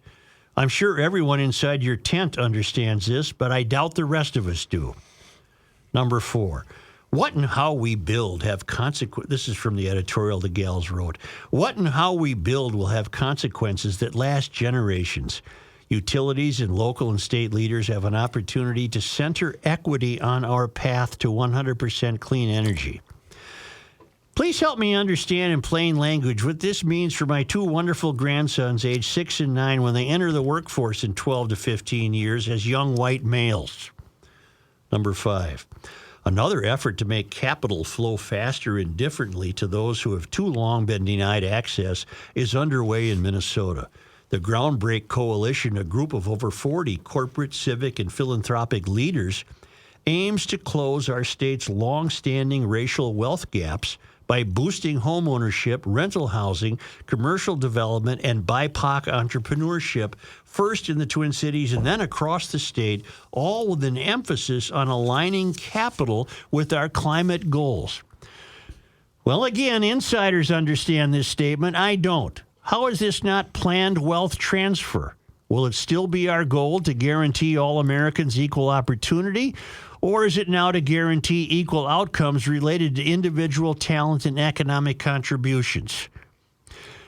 I'm sure everyone inside your tent understands this, but I doubt the rest of us do. Number 4, what and how we build have consequences. This is from the editorial the gals wrote. What and how we build will have consequences that last generations. Utilities and local and state leaders have an opportunity to center equity on our path to 100% clean energy. Please help me understand in plain language what this means for my 2 wonderful grandsons, age 6 and 9, when they enter the workforce in 12 to 15 years as young white males. Number 5. Another effort to make capital flow faster and differently to those who have too long been denied access is underway in Minnesota. The Groundbreak Coalition, a group of over 40 corporate, civic, and philanthropic leaders, aims to close our state's long-standing racial wealth gaps by boosting homeownership, rental housing, commercial development, and BIPOC entrepreneurship, first in the Twin Cities and then across the state, all with an emphasis on aligning capital with our climate goals. Well, again, insiders understand this statement. I don't. How is this not planned wealth transfer? Will it still be our goal to guarantee all Americans equal opportunity? Or is it now to guarantee equal outcomes related to individual talent and economic contributions?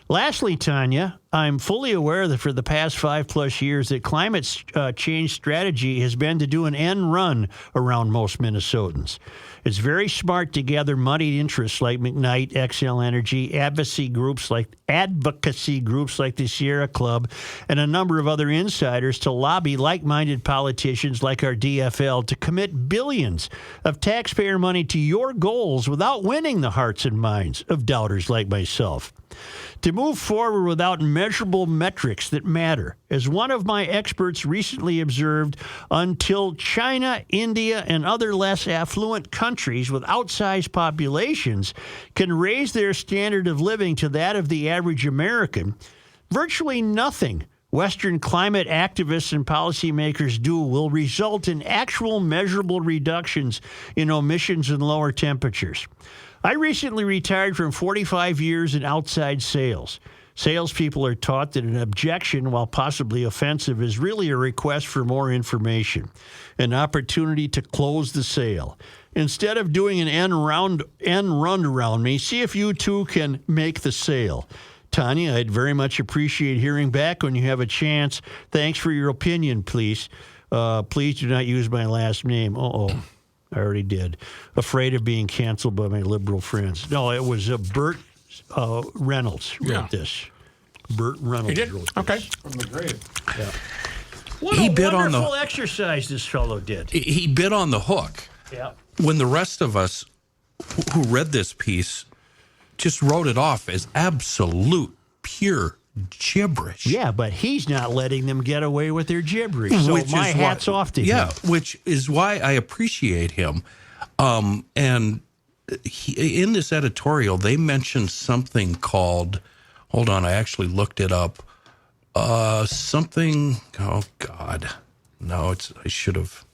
Lastly, Tanya, I'm fully aware that for the past 5+ years that climate change strategy has been to do an end run around most Minnesotans. It's very smart to gather moneyed interests like McKnight, Xcel Energy, advocacy groups like the Sierra Club, and a number of other insiders to lobby like-minded politicians like our DFL to commit billions of taxpayer money to your goals without winning the hearts and minds of doubters like myself. To move forward without measurable metrics that matter. As one of my experts recently observed, until China, India, and other less affluent countries with outsized populations can raise their standard of living to that of the average American, virtually nothing Western climate activists and policymakers do will result in actual measurable reductions in emissions and lower temperatures. I recently retired from 45 years in outside sales. Salespeople are taught that an objection, while possibly offensive, is really a request for more information, an opportunity to close the sale. Instead of doing an end run around me, see if you too can make the sale. Tanya, I'd very much appreciate hearing back when you have a chance. Thanks for your opinion, please. Please do not use my last name. I already did. Afraid of being canceled by my liberal friends. No, it was Burt Reynolds wrote this. Burt Reynolds he did? wrote this. Okay. From the grave. Yeah. What a wonderful exercise this fellow did. He bit on the hook. Yeah. When the rest of us who read this piece just wrote it off as absolute, pure gibberish. Yeah, but he's not letting them get away with their gibberish. So my hat's off to him. Yeah, which is why I appreciate him. And in this editorial, they mentioned something called, hold on, I actually looked it up. Something, oh God, no, I should have.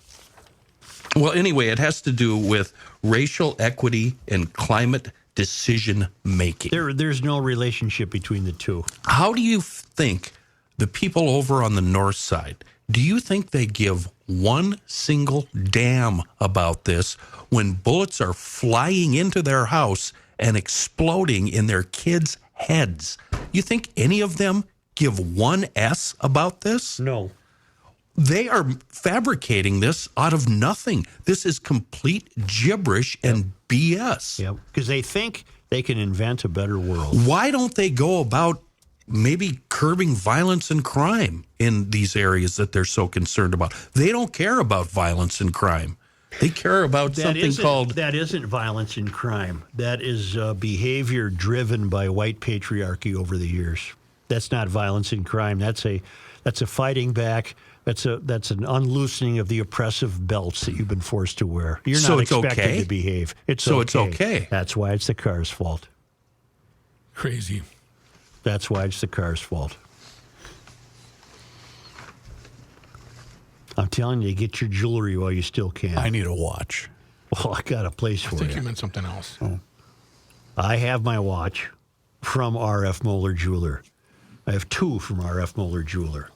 Well, anyway, it has to do with racial equity and climate decision making. There's no relationship between the two. How do you think the people over on the north side, do you think they give one single damn about this when bullets are flying into their house and exploding in their kids' heads? You think any of them give one S about this? No. They are fabricating this out of nothing. This is complete gibberish and BS. Yeah, because they think they can invent a better world. Why don't they go about maybe curbing violence and crime in these areas that they're so concerned about? They don't care about violence and crime. They care about something called... That isn't violence and crime. That is behavior driven by white patriarchy over the years. That's not violence and crime. That's a fighting back. That's an unloosening of the oppressive belts that you've been forced to wear. You're not expected to behave. It's okay. That's why it's the car's fault. Crazy. That's why it's the car's fault. I'm telling you, get your jewelry while you still can. I need a watch. Well, I got a place for you. I think you meant something else. Oh. I have my watch from R.F. Moeller Jeweler. I have 2 from R.F. Moeller Jeweler.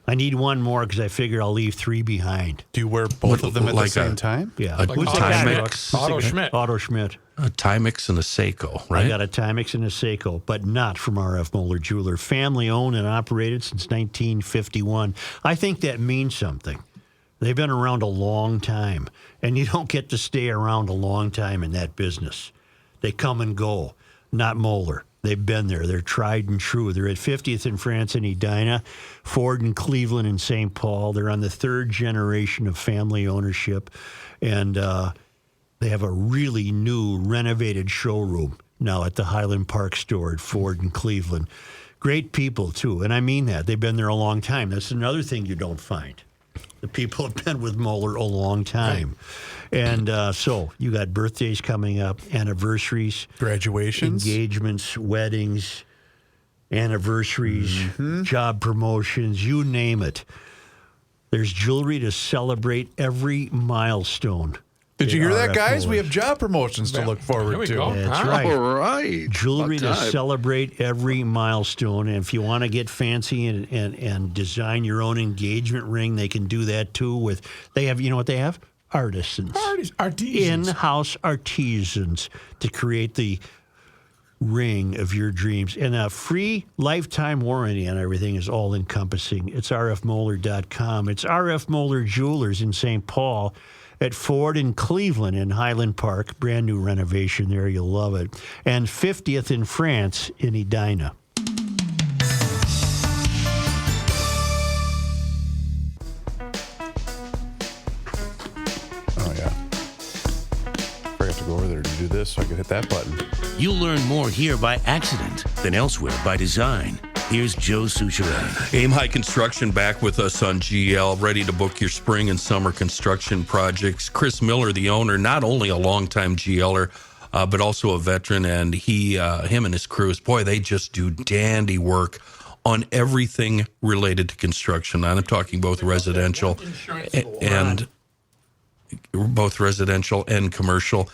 I need one more because I figure I'll leave 3 behind. Do you wear both of them at the same time? Yeah. Like Timex. Otto Schmidt. Otto Schmidt. A Timex and a Seiko, right? I got a Timex and a Seiko, but not from R.F. Moeller Jeweler. Family owned and operated since 1951. I think that means something. They've been around a long time, and you don't get to stay around a long time in that business. They come and go, not Moeller. They've been there. They're tried and true. They're at 50th in France and Edina, Ford in Cleveland and St. Paul. They're on the 3rd generation of family ownership, and they have a really new renovated showroom now at the Highland Park store at Ford in Cleveland. Great people, too, and I mean that. They've been there a long time. That's another thing you don't find. The people have been with Moeller a long time. And so you got birthdays coming up, anniversaries, graduations, engagements, weddings, anniversaries, job promotions, you name it. There's jewelry to celebrate every milestone. Did you hear that, guys? We have job promotions to look forward to. That's right. All right. Jewelry to celebrate every milestone. And if you want to get fancy and design your own engagement ring, they can do that too. They have, you know what they have? Artisans. In-house artisans to create the ring of your dreams. And a free lifetime warranty on everything is all-encompassing. It's rfmoeller.com. It's RF Moeller Jewelers in St. Paul at Ford in Cleveland in Highland Park. Brand new renovation there. You'll love it. And 50th in France in Edina. Oh, yeah. I have to go over there to do this so I can hit that button. You'll learn more here by accident than elsewhere by design. Here's Joe Souchere. Aim High Construction back with us on GL, ready to book your spring and summer construction projects. Chris Miller, the owner, not only a longtime GLer, but also a veteran, and him and his crews, boy, they just do dandy work on everything related to construction. And I'm talking both residential and commercial.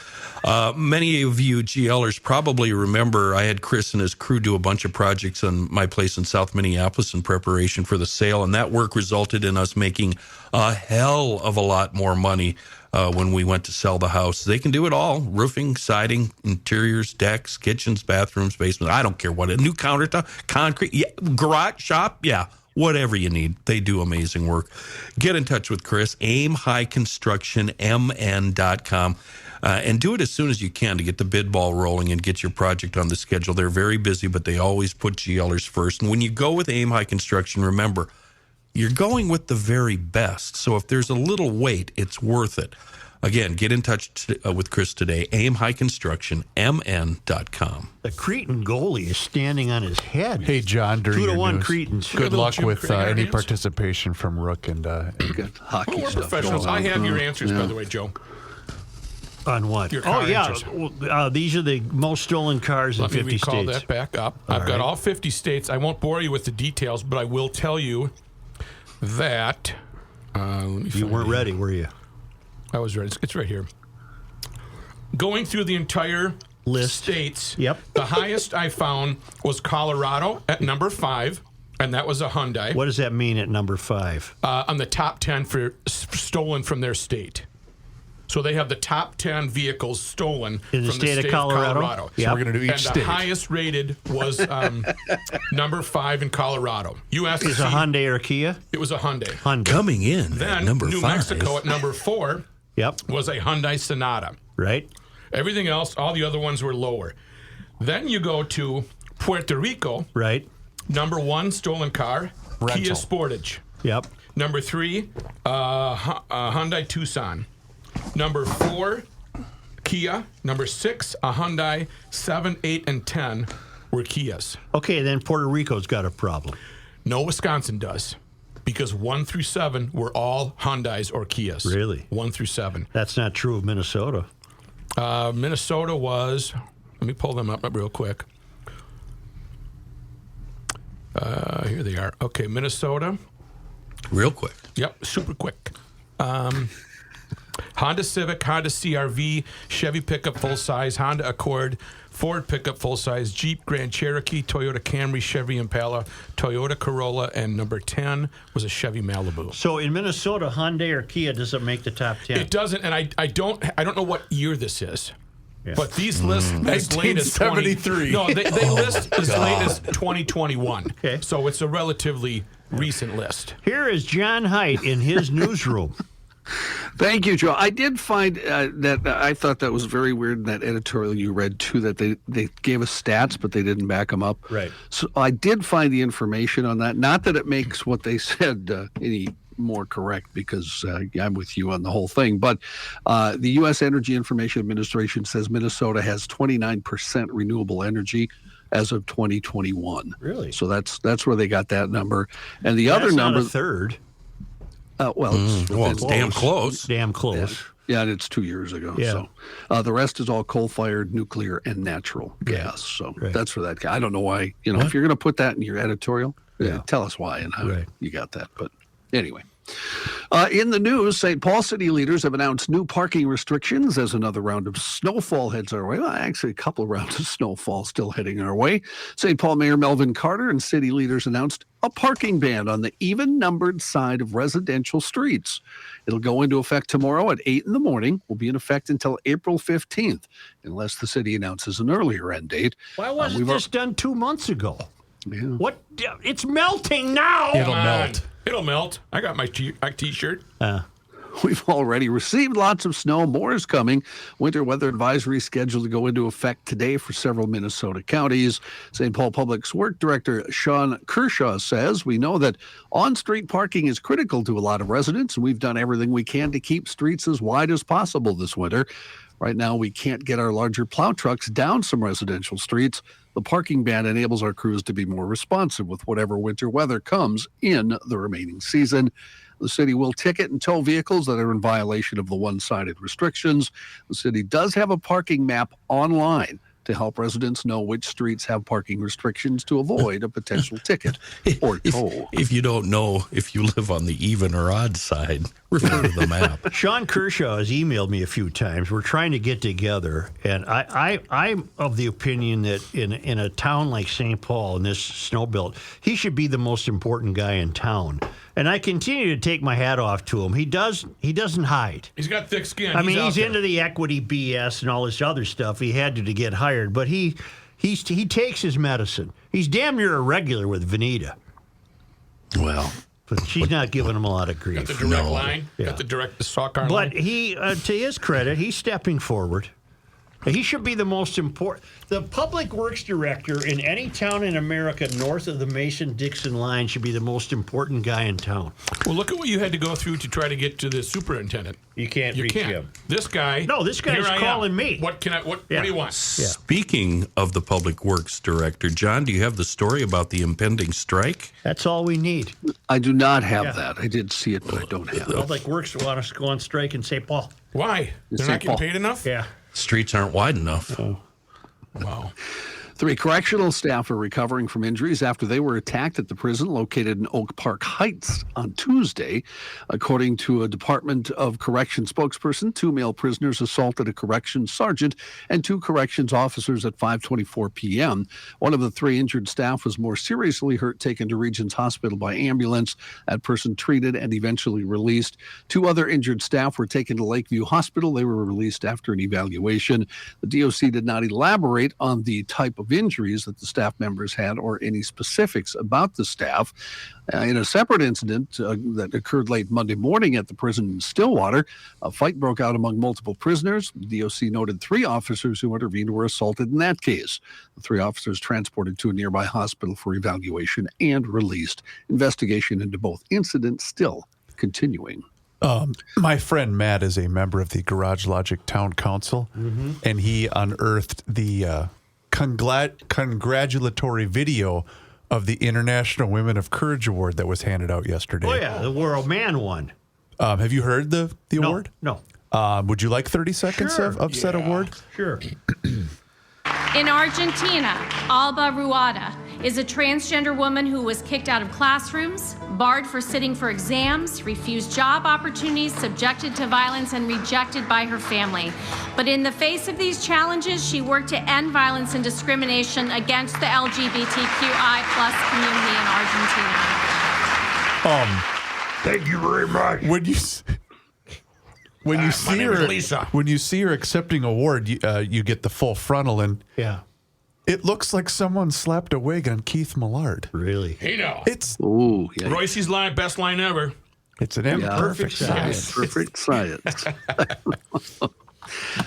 Many of you GLers probably remember I had Chris and his crew do a bunch of projects on my place in South Minneapolis in preparation for the sale, and that work resulted in us making a hell of a lot more money when we went to sell the house. They can do it all: roofing, siding, interiors, decks, kitchens, bathrooms, basements. I don't care what. A new countertop, concrete, garage, shop, whatever you need. They do amazing work. Get in touch with Chris, aimhighconstructionmn.com. And do it as soon as you can to get the bid ball rolling and get your project on the schedule. They're very busy, but they always put GLers first. And when you go with Aim High Construction, remember, you're going with the very best. So if there's a little wait, it's worth it. Again, get in touch with Chris today. Aim High Construction, MN.com. The Cretan goalie is standing on his head. Hey, John, during 2-1 your news, Cretans. good luck Jim with Craig any hands? participation from Rook and Good hockey We're stuff professionals. going I on. have your answers, by the way, Joe. On what? Your car yeah. answers. These are the most stolen cars in Let me 50 recall states. that back up. I've got all 50 states. I won't bore you with the details, but I will tell you that. You weren't ready, were you? I was ready. It's right here. Going through the entire List. states, Yep. the highest I found was Colorado at number 5, and that was a Hyundai. What does that mean at number 5? On the top 10 for stolen from their state. So they have the top 10 vehicles stolen In the from state the of state Colorado? of Colorado. Yep. So we're going to do each And state. the highest rated was number 5 in Colorado. You asked Is a Hyundai or a Kia? It was a Hyundai. Hyundai. Coming in at Then number New 5. Mexico at number 4 Yep. was a Hyundai Sonata. Right. Everything else, all the other ones were lower. Then you go to Puerto Rico. Right. Number 1, stolen car, Rental. Kia Sportage. Yep. Number 3, Hyundai Tucson. Number 4, Kia. Number 6, a Hyundai. 7, 8, and 10 were Kias. Okay, then Puerto Rico's got a problem. No, Wisconsin does. Because 1 through 7 were all Hyundais or Kias. Really? 1 through 7. That's not true of Minnesota. Minnesota was, let me pull them up real quick. Here they are. Okay, Minnesota. Real quick. Yep, super quick. Honda Civic, Honda CR-V, Chevy pickup full size, Honda Accord, Ford pickup full size, Jeep Grand Cherokee, Toyota Camry, Chevy Impala, Toyota Corolla, and number 10 was a Chevy Malibu. So in Minnesota, Hyundai or Kia doesn't make the top 10. It doesn't, and I don't know what year this is. Yeah. But these lists as late as 1973. No, they list as late as 2021. Okay. So it's a relatively recent list. Here is John Heidt in his newsroom. Thank you, Joe. I did find that I thought that was very weird in that editorial you read, too, that they gave us stats, but they didn't back them up. Right. So I did find the information on that. Not that it makes what they said any more correct, because I'm with you on the whole thing. But the U.S. Energy Information Administration says Minnesota has 29% renewable energy as of 2021. Really? So that's where they got that number. And the That's other not number, a third. It's damn close. Damn close. Yeah, and it's 2 years ago. Yeah. So the rest is all coal-fired, nuclear, and natural gas. So that's for that guy. I don't know why. If you're going to put that in your editorial, tell us why and how you got that. But anyway. In the news, St. Paul city leaders have announced new parking restrictions as another round of snowfall heads our way. Well, actually, a couple of rounds of snowfall still heading our way. St. Paul Mayor Melvin Carter and city leaders announced a parking ban on the even-numbered side of residential streets. It'll go into effect tomorrow at 8 in the morning. Will be in effect until April 15th, unless the city announces an earlier end date. Why wasn't this done 2 months ago? Yeah. What? It's melting now. It'll melt. It'll melt. I got my T-shirt. We've already received lots of snow. More is coming. Winter weather advisory scheduled to go into effect today for several Minnesota counties. St. Paul Public Works Director Sean Kershaw says, "We know that on-street parking is critical to a lot of residents, and we've done everything we can to keep streets as wide as possible this winter. Right now, we can't get our larger plow trucks down some residential streets. The parking ban enables our crews to be more responsive with whatever winter weather comes in the remaining season. The city will ticket and tow vehicles that are in violation of the one-sided restrictions. The city does have a parking map online to help residents know which streets have parking restrictions to avoid a potential ticket or toll." If you don't know if you live on the even or odd side, refer to the map. Sean Kershaw has emailed me a few times. We're trying to get together, and I'm of the opinion that in a town like St. Paul, in this snow belt, he should be the most important guy in town. And I continue to take my hat off to him. He doesn't hide. He's got thick skin. I mean, he's out into the equity BS and all this other stuff. He had to get hired, but he takes his medicine. He's damn near a regular with Vanita. Well, but she's not giving him a lot of grief. Got the direct line. Yeah. Got the sock arm But line. he, to his credit, he's stepping forward. He should be the most important. The public works director in any town in America north of the Mason-Dixon line should be the most important guy in town. Well, look at what you had to go through to try to get to the superintendent. You can't reach him. This guy. No, this guy's calling me. What can I? What do you want? Speaking of the public works director, John, do you have the story about the impending strike? That's all we need. I do not have that. I did see it, but I don't have it. Public works want us to go on strike in St. Paul. Why? They're not getting paid enough? Yeah. Streets aren't wide enough. Oh. Wow. 3 correctional staff are recovering from injuries after they were attacked at the prison located in Oak Park Heights on Tuesday. According to a Department of Correction spokesperson, 2 male prisoners assaulted a corrections sergeant and 2 corrections officers at 5:24 p.m. One of the 3 injured staff was more seriously hurt, taken to Regions Hospital by ambulance. That person treated and eventually released. 2 other injured staff were taken to Lakeview Hospital. They were released after an evaluation. The DOC did not elaborate on the type of injuries that the staff members had or any specifics about the staff. In a separate incident that occurred late Monday morning at the prison in Stillwater, a fight broke out among multiple prisoners. The DOC noted 3 officers who intervened were assaulted in that case. The 3 officers transported to a nearby hospital for evaluation and released. Investigation into both incidents still continuing. My friend Matt is a member of the Garage Logic Town Council, and he unearthed the congratulatory video of the International Women of Courage Award that was handed out yesterday. Oh, yeah, the World Man one. Have you heard the award? No. Would you like 30 seconds of said award? Sure. In Argentina, Alba Ruada is a transgender woman who was kicked out of classrooms, barred for sitting for exams, refused job opportunities, subjected to violence, and rejected by her family. But in the face of these challenges, she worked to end violence and discrimination against the LGBTQI+ community in Argentina. Thank you very much. When you see her accepting award, you get the full frontal, and it looks like someone slapped a wig on Keith Millard. Really? Hey, no. It's Royce's line, best line ever. It's an imperfect science. Perfect science.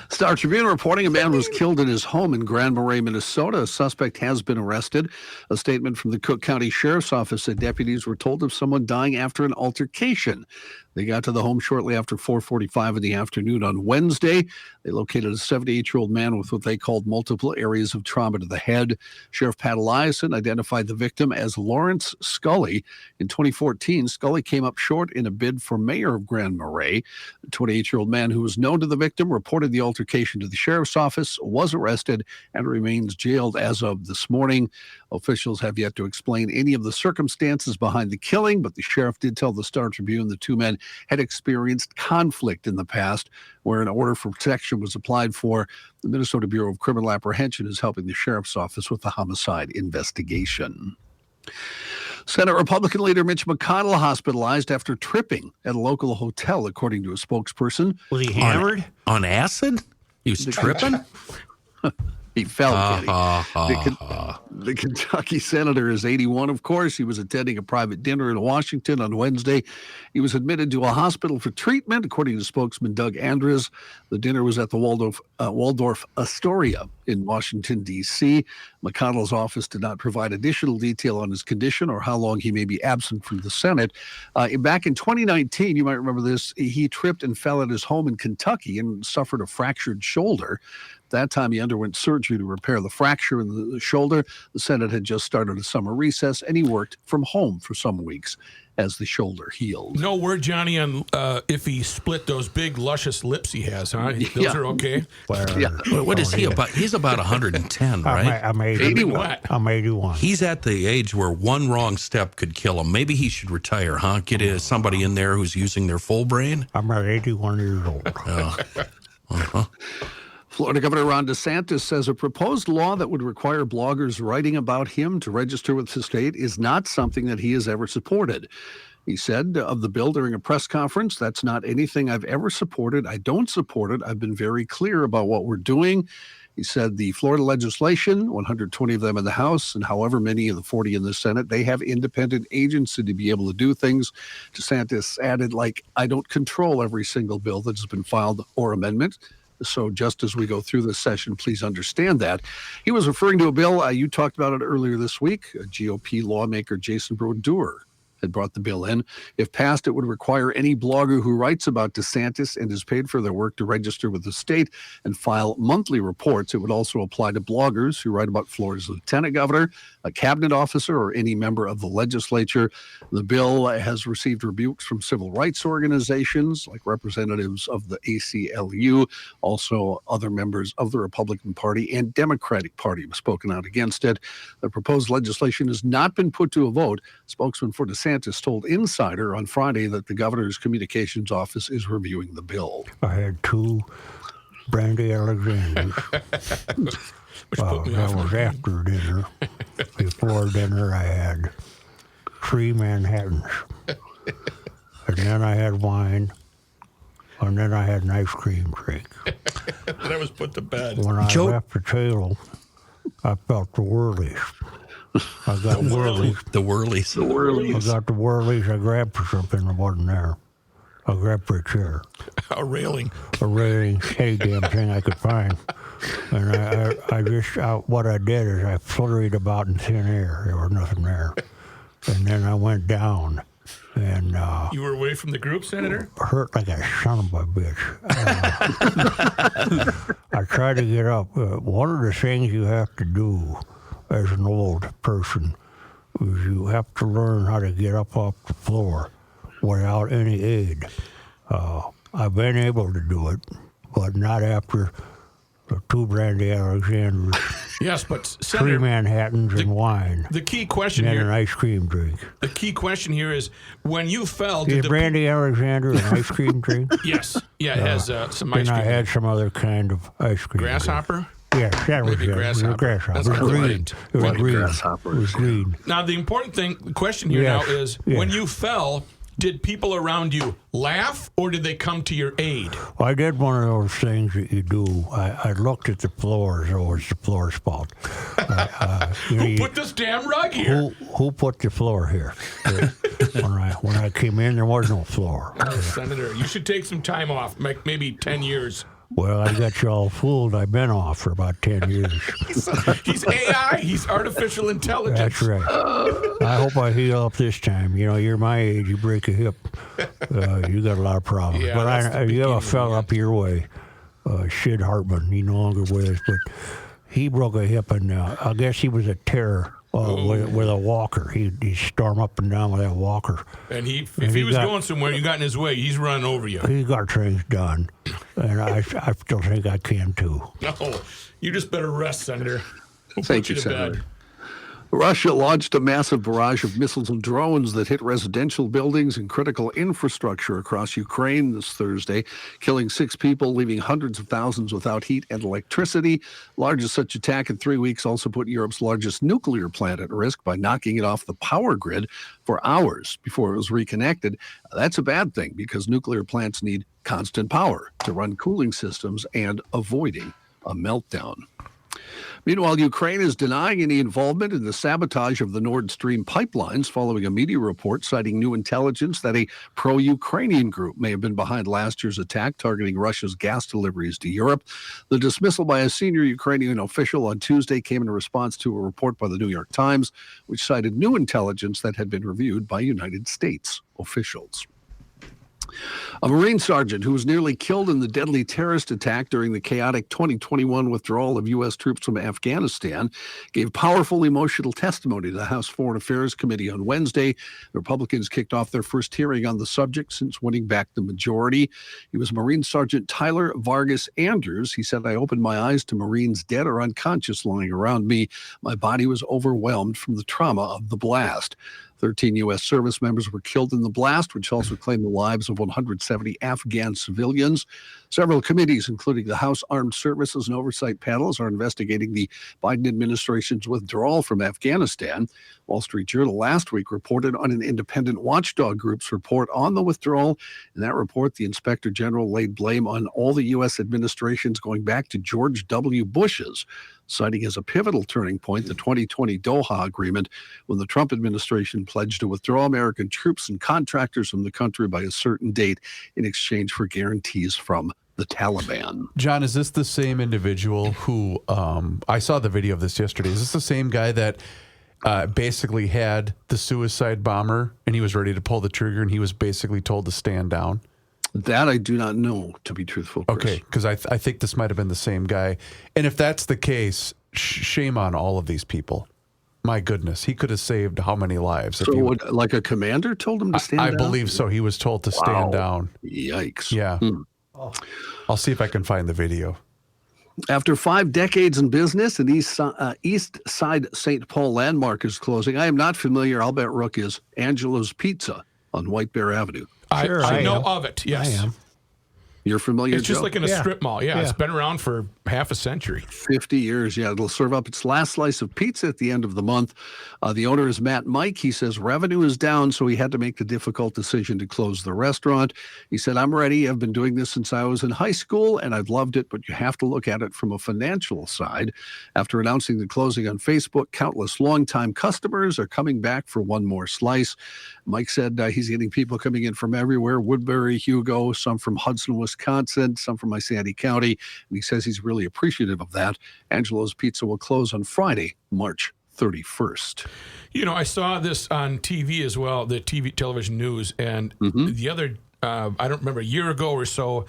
Star Tribune reporting a man was killed in his home in Grand Marais, Minnesota. A suspect has been arrested. A statement from the Cook County Sheriff's Office said deputies were told of someone dying after an altercation. They got to the home shortly after 4:45 in the afternoon on Wednesday. They located a 78-year-old man with what they called multiple areas of trauma to the head. Sheriff Pat Eliason identified the victim as Lawrence Scully. In 2014, Scully came up short in a bid for mayor of Grand Marais. The 28-year-old man who was known to the victim reported the altercation to the sheriff's office, was arrested, and remains jailed as of this morning. Officials have yet to explain any of the circumstances behind the killing, but the sheriff did tell the Star Tribune the 2 men had experienced conflict in the past, where an order for protection was applied for. The Minnesota Bureau of Criminal Apprehension is helping the sheriff's office with the homicide investigation. Senate Republican leader Mitch McConnell hospitalized after tripping at a local hotel, according to a spokesperson. Was he hammered? On acid? He was tripping? He fell, The Kentucky senator is 81, of course. He was attending a private dinner in Washington on Wednesday. He was admitted to a hospital for treatment, according to spokesman Doug Andres. The dinner was at the Waldorf Astoria in Washington, D.C. McConnell's office did not provide additional detail on his condition or how long he may be absent from the Senate. Back in 2019, you might remember this, he tripped and fell at his home in Kentucky and suffered a fractured shoulder. That time he underwent surgery to repair the fracture in the shoulder. The Senate had just started a summer recess, and he worked from home for some weeks as the shoulder healed. No word, Johnny, on if he split those big, luscious lips he has, huh? Those are okay? What is he about? He's about 110, right? I'm 81. I'm 81. He's at the age where one wrong step could kill him. Maybe he should retire, huh? Get somebody in there who's using their full brain. I'm at 81 years old. Florida Governor Ron DeSantis says a proposed law that would require bloggers writing about him to register with the state is not something that he has ever supported. He said of the bill during a press conference, "That's not anything I've ever supported. I don't support it. I've been very clear about what we're doing." He said the Florida legislation, 120 of them in the House and however many of the 40 in the Senate, they have independent agency to be able to do things. DeSantis added, I don't control every single bill that has been filed or amendment. So just as we go through this session, please understand that. He was referring to a bill, you talked about it earlier this week, GOP lawmaker Jason Brodeur had brought the bill in. If passed, it would require any blogger who writes about DeSantis and is paid for their work to register with the state and file monthly reports. It would also apply to bloggers who write about Florida's lieutenant governor, a cabinet officer, or any member of the legislature. The bill has received rebukes from civil rights organizations like representatives of the ACLU, also other members of the Republican Party and Democratic Party have spoken out against it. The proposed legislation has not been put to a vote. Spokesman for DeSantis told Insider on Friday that the governor's communications office is reviewing the bill. I had 2 Brandy Alexanders. That was after dinner. Before dinner, I had 3 Manhattans. And then I had wine. And then I had an ice cream drink. Then I was put to bed. When I left the table, I felt the whirlies. I got whirlies. The whirlies. The whirlies. I got the whirlies. I grabbed for something that wasn't there. I grabbed for a chair. A railing. A railing. Any damn thing I could find. And I just, what I did is I flurried about in thin air. There was nothing there. And then I went down. And you were away from the group, Senator? Hurt like a son of a bitch. I tried to get up. One of the things you have to do as an old person is you have to learn how to get up off the floor without any aid. I've been able to do it, but not after the 2 Brandy Alexanders. Yes, but 3 Senator, Manhattans and wine. The key question and here, an ice cream drink. The key question here is when you fell. Is Brandy Alexander an ice cream drink? Yes. Yeah, it has some ice Then cream. I had some other kind of ice cream. Grasshopper? Yes, that was Maybe it. grasshopper. It was grasshopper. That's It was green. right. It was green. Grasshopper. It was green. Now, the important question here Yes, now is yes. when you fell, did people around you laugh or did they come to your aid? Well, I did one of those things that you do. I looked at the floor as though it was the floor's fault. Who put this damn rug here? Who put the floor here? When I came in, there was no floor. Oh, Senator, you should take some time off, maybe 10 years. Well, I got you all fooled. I've been off for about 10 years. He's AI. He's artificial intelligence. That's right. I hope I heal up this time. You know, you're my age. You break a hip, you got a lot of problems. Yeah, but you have a fella up your way, Sid Hartman. He no longer with us, but he broke a hip, and I guess he was a terror. With a walker. He'd storm up and down with that walker. And if he was going somewhere, you got in his way, he's running over you. He got things done. And I still think I can too. No, you just better rest, Senator. We'll Thank put you, to bed. Senator. Russia launched a massive barrage of missiles and drones that hit residential buildings and critical infrastructure across Ukraine this Thursday, killing 6 people, leaving hundreds of thousands without heat and electricity. Largest such attack in 3 weeks also put Europe's largest nuclear plant at risk by knocking it off the power grid for hours before it was reconnected. That's a bad thing because nuclear plants need constant power to run cooling systems and avoiding a meltdown. Meanwhile, Ukraine is denying any involvement in the sabotage of the Nord Stream pipelines following a media report citing new intelligence that a pro-Ukrainian group may have been behind last year's attack targeting Russia's gas deliveries to Europe. The dismissal by a senior Ukrainian official on Tuesday came in response to a report by the New York Times, which cited new intelligence that had been reviewed by United States officials. A Marine sergeant who was nearly killed in the deadly terrorist attack during the chaotic 2021 withdrawal of U.S. troops from Afghanistan gave powerful emotional testimony to the House Foreign Affairs Committee on Wednesday. The Republicans kicked off their first hearing on the subject since winning back the majority. He was Marine Sergeant Tyler Vargas Anders. He said, "I opened my eyes to Marines dead or unconscious lying around me. My body was overwhelmed from the trauma of the blast." 13 U.S. service members were killed in the blast, which also claimed the lives of 170 Afghan civilians. Several committees, including the House Armed Services and Oversight Panels, are investigating the Biden administration's withdrawal from Afghanistan. Wall Street Journal last week reported on an independent watchdog group's report on the withdrawal. In that report, the Inspector General laid blame on all the U.S. administrations going back to George W. Bush's, citing as a pivotal turning point the 2020 Doha Agreement, when the Trump administration pledged to withdraw American troops and contractors from the country by a certain date in exchange for guarantees from the Taliban. John, is this the same individual who, I saw the video of this yesterday. Is this the same guy that basically had the suicide bomber and he was ready to pull the trigger and he was basically told to stand down? That I do not know, to be truthful, Chris. Okay, because I think this might have been the same guy. And if that's the case, shame on all of these people. My goodness, he could have saved how many lives? So, like a commander told him to stand down? I believe so. He was told to stand down. Yikes. Yeah. I'll see if I can find the video. After 5 decades in business, an East Side St. Paul landmark is closing. I am not familiar. I'll bet Rook is Angelo's Pizza on White Bear Avenue. I know of it, yes. I am. You're familiar, It's just Joe? like in a strip mall. Yeah, it's been around for half a century. 50 years, yeah. It'll serve up its last slice of pizza at the end of the month. The owner is Matt Mike. He says revenue is down, so he had to make the difficult decision to close the restaurant. He said, I'm ready. I've been doing this since I was in high school, and I've loved it, but you have to look at it from a financial side. After announcing the closing on Facebook, countless longtime customers are coming back for one more slice. Mike said he's getting people coming in from everywhere, Woodbury, Hugo, some from Hudson, Wisconsin, some from Isanti County, and he says he's really appreciative of that. Angelo's Pizza will close on Friday, March 31st. You know, I saw this on TV as well, the television news, and the other, I don't remember, a year ago or so,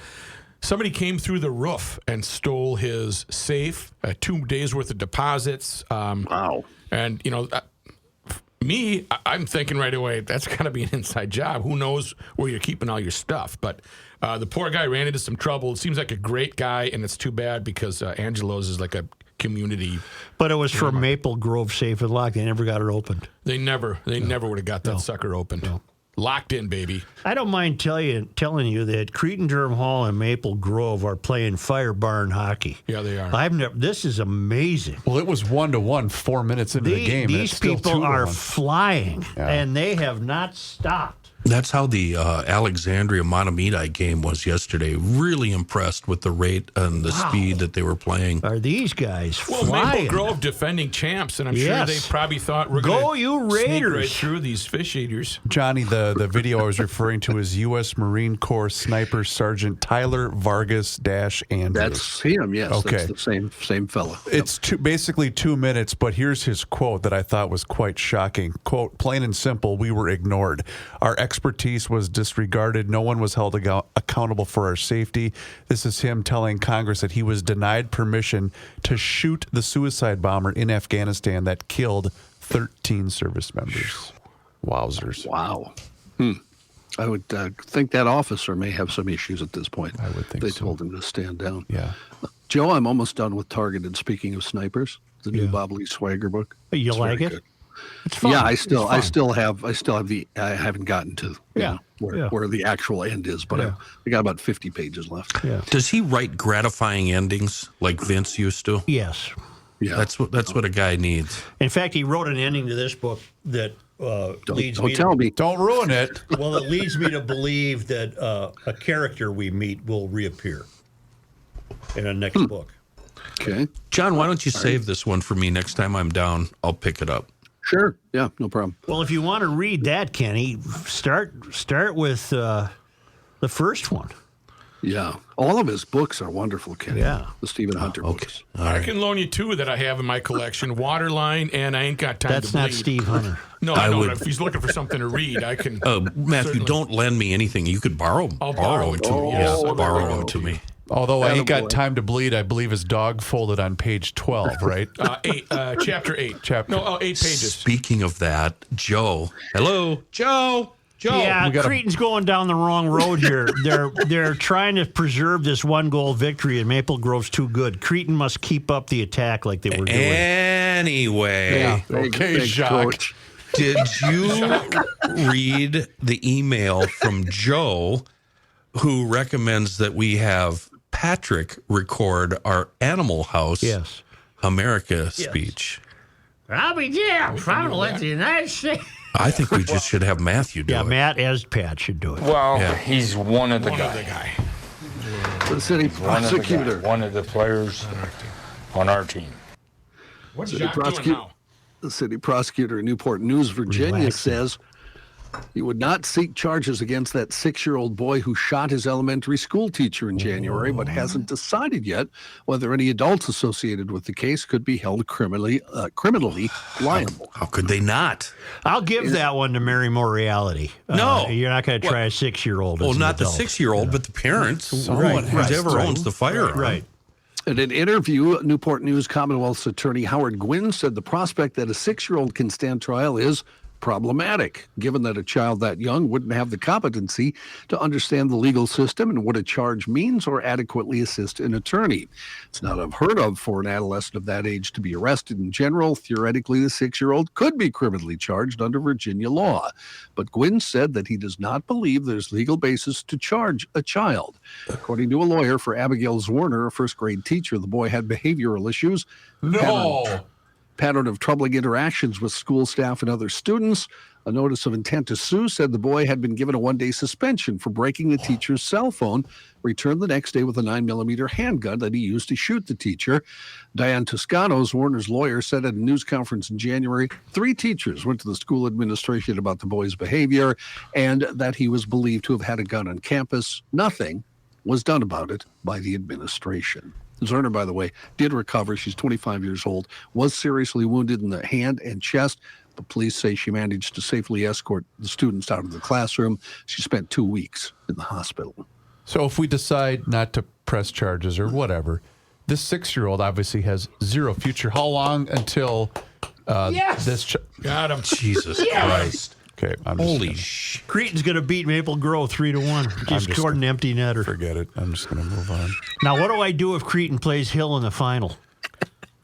somebody came through the roof and stole his safe, 2 days worth of deposits. Wow. And, you know, I'm thinking right away, that's got to be an inside job. Who knows where you're keeping all your stuff? But the poor guy ran into some trouble. It seems like a great guy, and it's too bad because Angelo's is like a community. But it was from Maple Grove Safe and Lock. They never got it opened. They never would have got that sucker opened. No. Locked in, baby. I don't mind telling you that Cretin-Derham Hall and Maple Grove are playing fire barn hockey. Yeah, they are. This is amazing. Well, it was 1-1 4 minutes into the game. These people are flying, and they have not stopped. That's how the Alexandria Montemedi game was yesterday. Really impressed with the rate and the speed that they were playing. Are these guys flying? Maple Grove defending champs, and I'm sure they probably thought we're going to sneak right through these fish eaters. Johnny, the video I was referring to is U.S. Marine Corps Sniper Sergeant Tyler Vargas-Andrews. That's him, yes. Okay. That's the same fella. It's basically 2 minutes, but here's his quote that I thought was quite shocking. Quote, plain and simple, we were ignored. Our expertise was disregarded. No one was held accountable for our safety. This is him telling Congress that he was denied permission to shoot the suicide bomber in Afghanistan that killed 13 service members. Wowzers. Wow. I would think that officer may have some issues at this point. I would think they so. told him to stand down. Yeah. Joe, I'm almost done with Targeted. Speaking of snipers, the new Bob Lee Swagger book. You like it? Good. It's fun. Yeah, I haven't gotten to where the actual end is, but I got about 50 pages left. Yeah. Does he write gratifying endings like Vince used to? Yes. Yeah. That's what a guy needs. In fact, he wrote an ending to this book that leads me. Don't tell me. Don't ruin it. Well, it leads me to believe that a character we meet will reappear in a next book. Okay. John, why don't you save this one for me next time I'm down? I'll pick it up. Sure. Yeah, no problem. Well, if you want to read that, Kenny, start with the first one. Yeah. All of his books are wonderful, Kenny. Yeah. The Stephen Hunter books. I can loan you 2 that I have in my collection, Waterline and I Ain't Got Time That's to Bleed. not Steve Hunter. No, I know. If he's looking for something to read, I can. Matthew, certainly. don't lend me anything. You could borrow them. I'll borrow them to me. Yes, borrow them to me. Although I ain't got time to bleed, I believe his dog folded on page 12, right? Chapter 8. 8 pages. Speaking of that, Joe. Hello, Joe. Yeah, Cretin's going down the wrong road here. They're trying to preserve this 1-goal victory, and Maple Grove's too good. Cretin must keep up the attack like they were doing. Anyway, okay, Jacques. Did you read the email from Joe, who recommends that we have Patrick record our Animal House America speech? I'll be damned. I'm going to let the United States. I think we just should have Matthew do it. Yeah, Matt as Pat should do it. Well, he's one of the guys. The city prosecutor. One of the players on our team. What's Jacques doing now? The city prosecutor in Newport News, Virginia says He would not seek charges against that 6-year-old boy who shot his elementary school teacher in January, but hasn't decided yet whether any adults associated with the case could be held criminally liable. How could they not? I'll give that one to Mary Moriality. No. You're not going to try a 6-year-old. Well, as an not the adult. 6-year-old, but the parents. Right. Whoever owns the firearm. Right. In an interview, Newport News Commonwealth's attorney Howard Gwynn said the prospect that a 6-year-old can stand trial is problematic, given that a child that young wouldn't have the competency to understand the legal system and what a charge means or adequately assist an attorney. It's not unheard of for an adolescent of that age to be arrested in general. Theoretically, the 6-year-old could be criminally charged under Virginia law. But Gwynn said that he does not believe there's legal basis to charge a child. According to a lawyer for Abigail Zwerner, a first-grade teacher, the boy had behavioral issues. Pattern of troubling interactions with school staff and other students. A notice of intent to sue said the boy had been given a 1-day suspension for breaking the teacher's cell phone, returned the next day with a 9mm handgun that he used to shoot the teacher. Diane Toscano, Warner's lawyer, said at a news conference in January, 3 teachers went to the school administration about the boy's behavior and that he was believed to have had a gun on campus. Nothing was done about it by the administration. Zerner, by the way, did recover. She's 25 years old, was seriously wounded in the hand and chest, but police say she managed to safely escort the students out of the classroom. She spent 2 weeks in the hospital. So if we decide not to press charges or whatever, this 6-year-old obviously has zero future. How long until this... Got him. Jesus Christ. Okay, Holy sh! Cretan's going to beat Maple Grove 3-1. Just scored an empty netter. Forget it. I'm just going to move on. Now, what do I do if Cretan plays Hill in the final?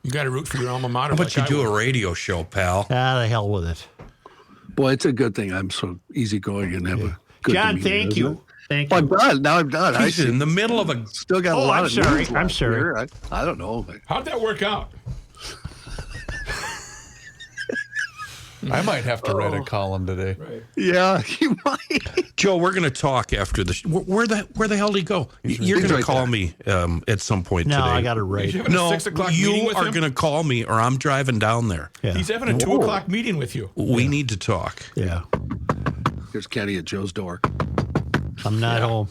You got to root for your alma mater. How about you do a radio show, pal? The hell with it. Boy, it's a good thing I'm so easygoing and have a good John, demeanor, thank isn't you. it? Thank you. I'm done. Now I'm done. He's in the middle of a... Still got a lot of news I'm left sorry. here. I don't know. But How'd that work out? I might have to write a column today. Right. Yeah, you might. Joe, we're going to talk after the... Where the hell did he go? You're going to call me at some point today. No, I got to write. No, 6 o'clock meeting you with are him? going to call me or I'm driving down there. Yeah. He's having a 2 o'clock meeting with you. We need to talk. Yeah. Here's Kenny at Joe's door. I'm not home.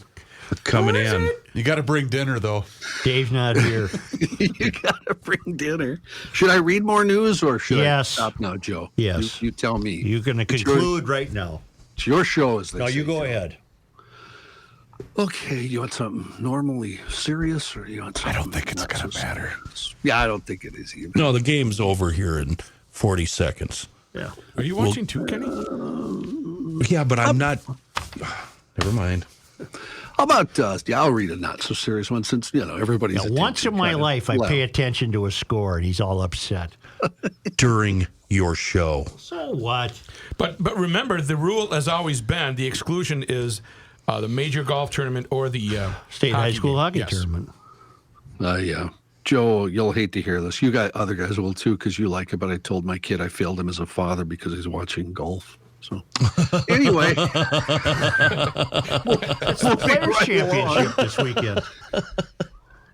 Coming in. You got to bring dinner, though. Dave's not here. You got to bring dinner. Should I read more news or should I stop now, Joe? Yes. You tell me. You're going to conclude right now. It's your show, as they No, say, you go Joe. ahead. Okay, you want something normally serious or you want something I don't think it's going to matter. serious? Yeah, I don't think it is either. No, the game's over here in 40 seconds. Yeah. Are you watching too, Kenny? Yeah, but I'm not... Never mind. How about, I'll read a not so serious one since, everybody's Now, once in my life, I pay attention to a score, and he's all upset. During your show. So what? But remember, the rule has always been the exclusion is the major golf tournament or the State high school hockey Yes. tournament. Yeah. Joe, you'll hate to hear this. You got other guys will too because you like it, but I told my kid I failed him as a father because he's watching golf. So anyway, It's the Players' Championship this weekend.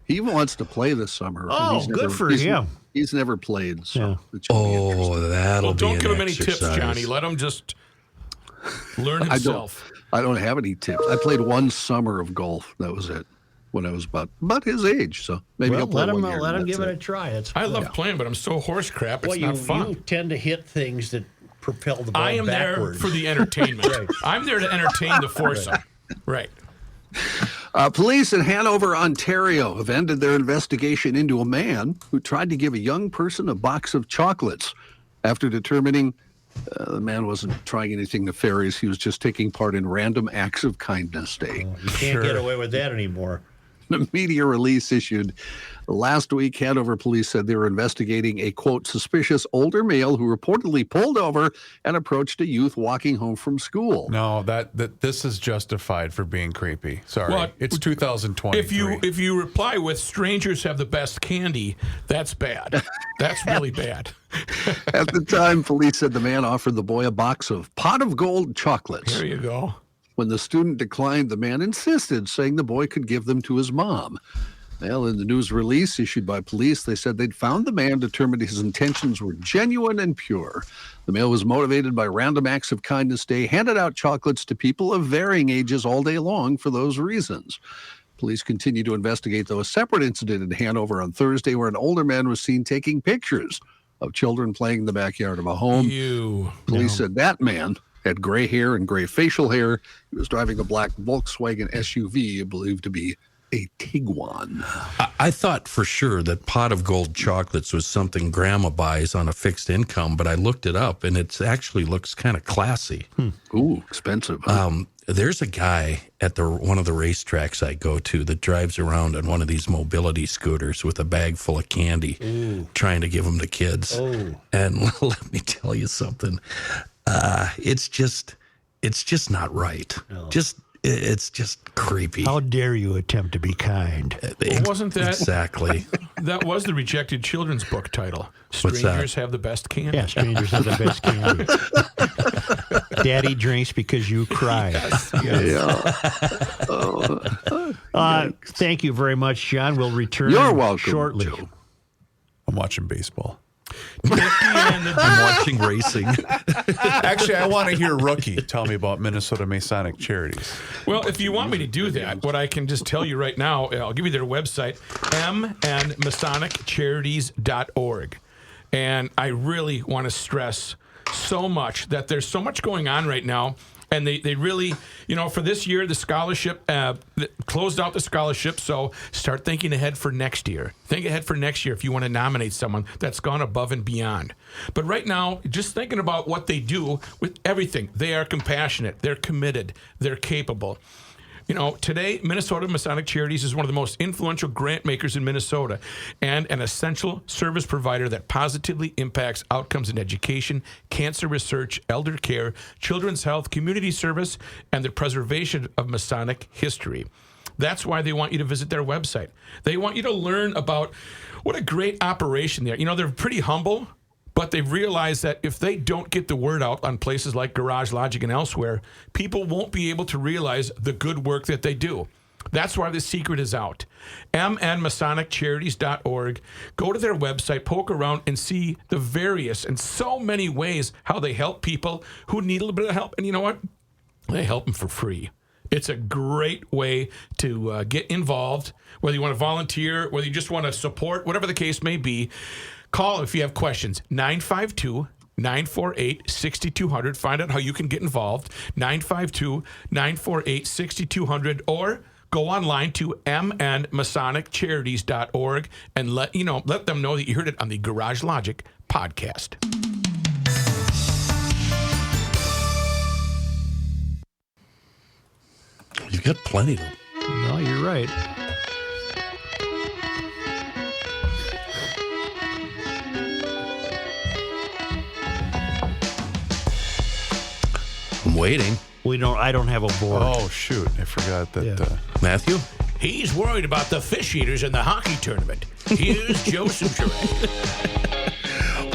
he wants to play this summer. Oh, He's good for he's- him. He's never played, so Yeah. it should be interesting. That'll Well, be don't an give him any tips, exercise. Johnny. Let him just learn himself. I don't have any tips. I played one summer of golf. That was it. When I was about his age, so maybe Well, I'll play let him one year, let him and give that's it a try. It's I love playing, but I'm so horse crap. It's well, not fun. you tend to hit things that propel the ball I am backwards. there for the entertainment. I'm there to entertain the foursome. Right. Police in Hanover, Ontario have ended their investigation into a man who tried to give a young person a box of chocolates after determining the man wasn't trying anything nefarious. He was just taking part in random acts of kindness day. You can't get away with that anymore. The media release issued last week, Hanover police said they were investigating a, quote, suspicious older male who reportedly pulled over and approached a youth walking home from school. No, that this is justified for being creepy. Sorry. Well, it's 2020. If you reply with "strangers have the best candy," that's bad. That's really bad. At the time, police said the man offered the boy a box of pot of gold chocolates. There you go. When the student declined, the man insisted, saying the boy could give them to his mom. Well, in the news release issued by police, they said they'd found the man, determined his intentions were genuine and pure. The male was motivated by random acts of kindness day, handed out chocolates to people of varying ages all day long for those reasons. Police continue to investigate, though, a separate incident in Hanover on Thursday where an older man was seen taking pictures of children playing in the backyard of a home. Police said that man had gray hair and gray facial hair. He was driving a black Volkswagen SUV, believed to be a Tiguan. I thought for sure that Pot of Gold chocolates was something grandma buys on a fixed income, but I looked it up and it actually looks kind of classy. Ooh, expensive. Huh? There's a guy at one of the racetracks I go to that drives around on one of these mobility scooters with a bag full of candy, trying to give them to kids. And let me tell you something. It's just not right. It's just creepy. How dare you attempt to be kind? Wasn't that exactly? That was the rejected children's book title. What's Strangers that? have the best candy. Yeah, strangers have the best candy. Daddy drinks because you cry. Thank you very much, John. We'll return You're welcome, shortly. Joe. I'm watching baseball. I'm watching racing. Actually, I want to hear Rookie tell me about Minnesota Masonic Charities. Well, if you want me to do that, what I can just tell you right now, I'll give you their website, mnmasoniccharities.org. And I really want to stress so much that there's so much going on right now. And they really, for this year, the scholarship closed out the scholarship. So start thinking ahead for next year. Think ahead for next year if you want to nominate someone that's gone above and beyond. But right now, just thinking about what they do with everything. They are compassionate. They're committed. They're capable. Today, Minnesota Masonic Charities is one of the most influential grant makers in Minnesota and an essential service provider that positively impacts outcomes in education, cancer research, elder care, children's health, community service, and the preservation of Masonic history. That's why they want you to visit their website. They want you to learn about what a great operation they are. They're pretty humble, but they've realized that if they don't get the word out on places like Garage Logic and elsewhere, people won't be able to realize the good work that they do. That's why the secret is out. mnmasoniccharities.org. Go to their website, poke around, and see the various and so many ways how they help people who need a little bit of help. And you know what? They help them for free. It's a great way to get involved, whether you want to volunteer, whether you just want to support, whatever the case may be. Call if you have questions, 952-948-6200. Find out how you can get involved, 952-948-6200, or go online to mnmasoniccharities.org and let them know that you heard it on the Garage Logic podcast. You've got plenty of them. No, you're right. I'm waiting. I don't have a board. Oh, shoot. I forgot that. Yeah. Matthew? He's worried about the fish eaters in the hockey tournament. Here's Joe Suchere.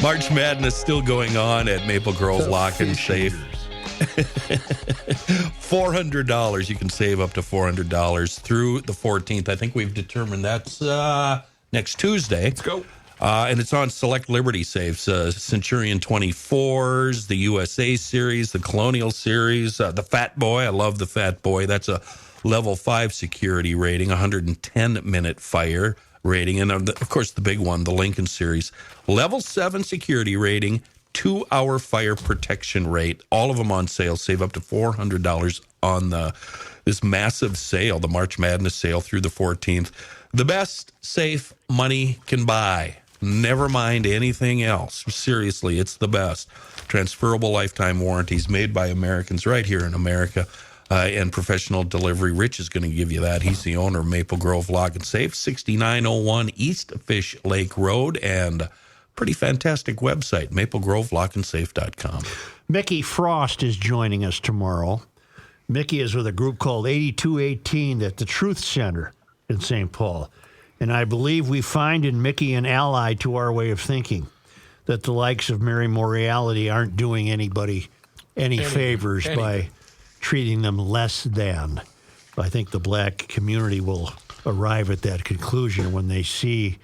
March Madness still going on at Maple Grove Lock and Safe. $400. You can save up to $400 through the 14th. I think we've determined that's next Tuesday. Let's go. And it's on select Liberty safes, Centurion 24s, the USA series, the Colonial series, the Fat Boy. I love the Fat Boy. That's a level 5 security rating, 110-minute fire rating. And of course, the big one, the Lincoln series, level 7 security rating, 2-hour fire protection rate. All of them on sale. Save up to $400 on this massive sale, the March Madness sale through the 14th. The best safe money can buy. Never mind anything else. Seriously, it's the best. Transferable lifetime warranties made by Americans right here in America, and professional delivery. Rich is going to give you that. He's the owner of Maple Grove Lock and Safe, 6901 East Fish Lake Road, and pretty fantastic website, maplegrovelockandsafe.com. Mickey Frost is joining us tomorrow. Mickey is with a group called 8218 at the Truth Center in St. Paul. And I believe we find in Mickey an ally to our way of thinking, that the likes of Mary Morreality aren't doing anybody any favors by treating them less than. I think the black community will arrive at that conclusion when they see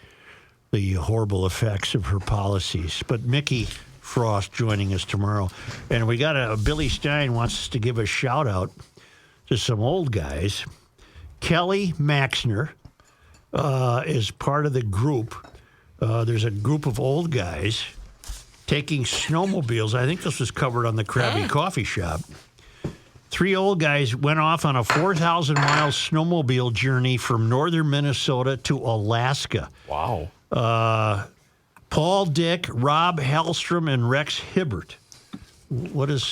the horrible effects of her policies. But Mickey Frost joining us tomorrow. And we got Billy Stein wants us to give a shout out to some old guys. Kelly Maxner is part of the group. There's a group of old guys taking snowmobiles. I think this was covered on the Krabby Coffee Shop. 3 old guys went off on a 4,000-mile snowmobile journey from northern Minnesota to Alaska. Wow. Paul Dick, Rob Hellstrom, and Rex Hibbert. What is...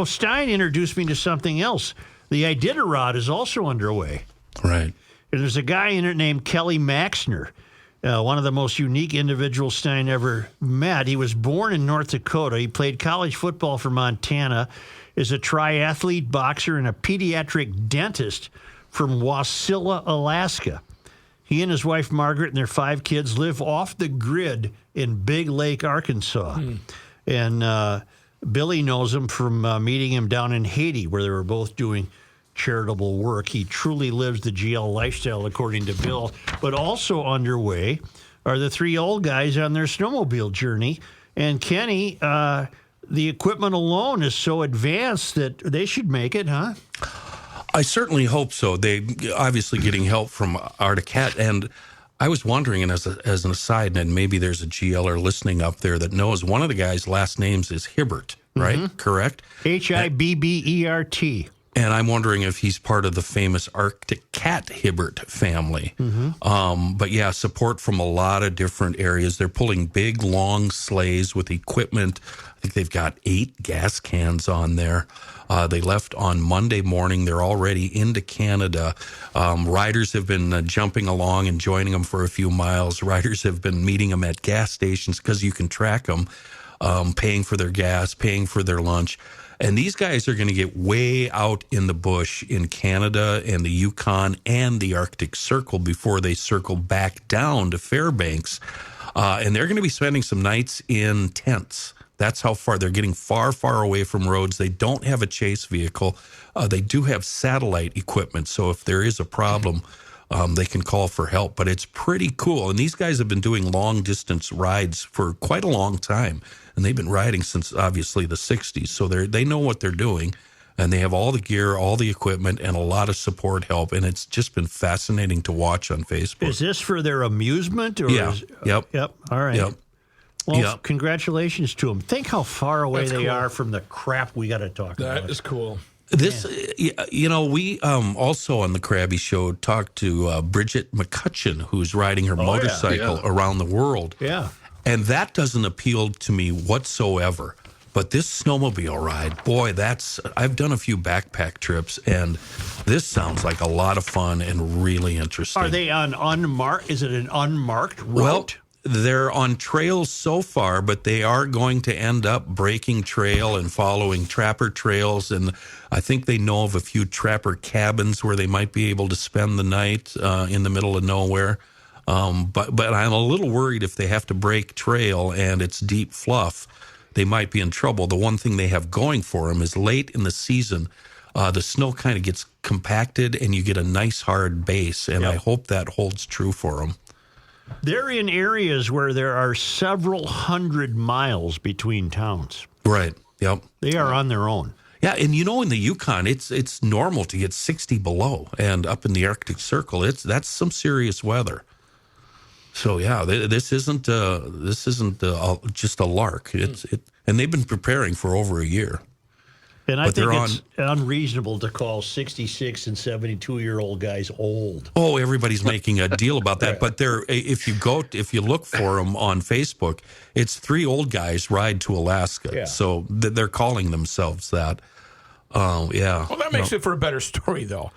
Stein introduced me to something else. The Iditarod is also underway. Right. And there's a guy in it named Kelly Maxner, one of the most unique individuals Stein ever met. He was born in North Dakota. He played college football for Montana, is a triathlete, boxer, and a pediatric dentist from Wasilla, Alaska. He and his wife, Margaret, and their 5 kids live off the grid in Big Lake, Arkansas. And Billy knows him from meeting him down in Haiti, where they were both doing charitable work. He truly lives the GL lifestyle, according to Bill. But also underway are the 3 old guys on their snowmobile journey. And Kenny, the equipment alone is so advanced that they should make it, huh? I certainly hope so. They obviously getting help from Articat, and I was wondering, and as an aside, and maybe there's a GLer listening up there that knows, one of the guys' last names is Hibbert, right? Mm-hmm. Correct? Hibbert. And I'm wondering if he's part of the famous Arctic Cat Hibbert family. Mm-hmm. But yeah, support from a lot of different areas. They're pulling big, long sleighs with equipment. I think they've got 8 gas cans on there. They left on Monday morning. They're already into Canada. Riders have been jumping along and joining them for a few miles. Riders have been meeting them at gas stations because you can track them, paying for their gas, paying for their lunch. And these guys are going to get way out in the bush in Canada and the Yukon and the Arctic Circle before they circle back down to Fairbanks. And they're going to be spending some nights in tents. That's how far they're getting far, far away from roads. They don't have a chase vehicle. They do have satellite equipment. So if there is a problem, they can call for help. But it's pretty cool. And these guys have been doing long distance rides for quite a long time. And they've been riding since obviously the 60s. So they know what they're doing. And they have all the gear, all the equipment, and a lot of support help. And it's just been fascinating to watch on Facebook. Is this for their amusement? Or yeah. Yep. All right. Yep. Well, congratulations to them. Think how far away they are from the crap we got to talk about. That is cool. This, we also on the Krabby Show talked to Bridget McCutcheon, who's riding her motorcycle around the world. Yeah. And that doesn't appeal to me whatsoever. But this snowmobile ride, boy, I've done a few backpack trips, and this sounds like a lot of fun and really interesting. Are they on unmarked? Is it an unmarked route? Well, they're on trails so far, but they are going to end up breaking trail and following trapper trails. And I think they know of a few trapper cabins where they might be able to spend the night in the middle of nowhere. But I'm a little worried if they have to break trail and it's deep fluff, they might be in trouble. The one thing they have going for them is late in the season, the snow kind of gets compacted and you get a nice hard base. And I hope that holds true for them. They're in areas where there are several hundred miles between towns. Right. Yep. They are on their own. Yeah, and in the Yukon, it's normal to get 60 below, and up in the Arctic Circle, that's some serious weather. So yeah, this isn't just a lark. And they've been preparing for over a year. And I think it's unreasonable to call 66 and 72-year-old guys old. Oh, everybody's making a deal about that. But if you look for them on Facebook, it's 3 old guys ride to Alaska. Yeah. So they're calling themselves that. Well, that makes it for a better story, though.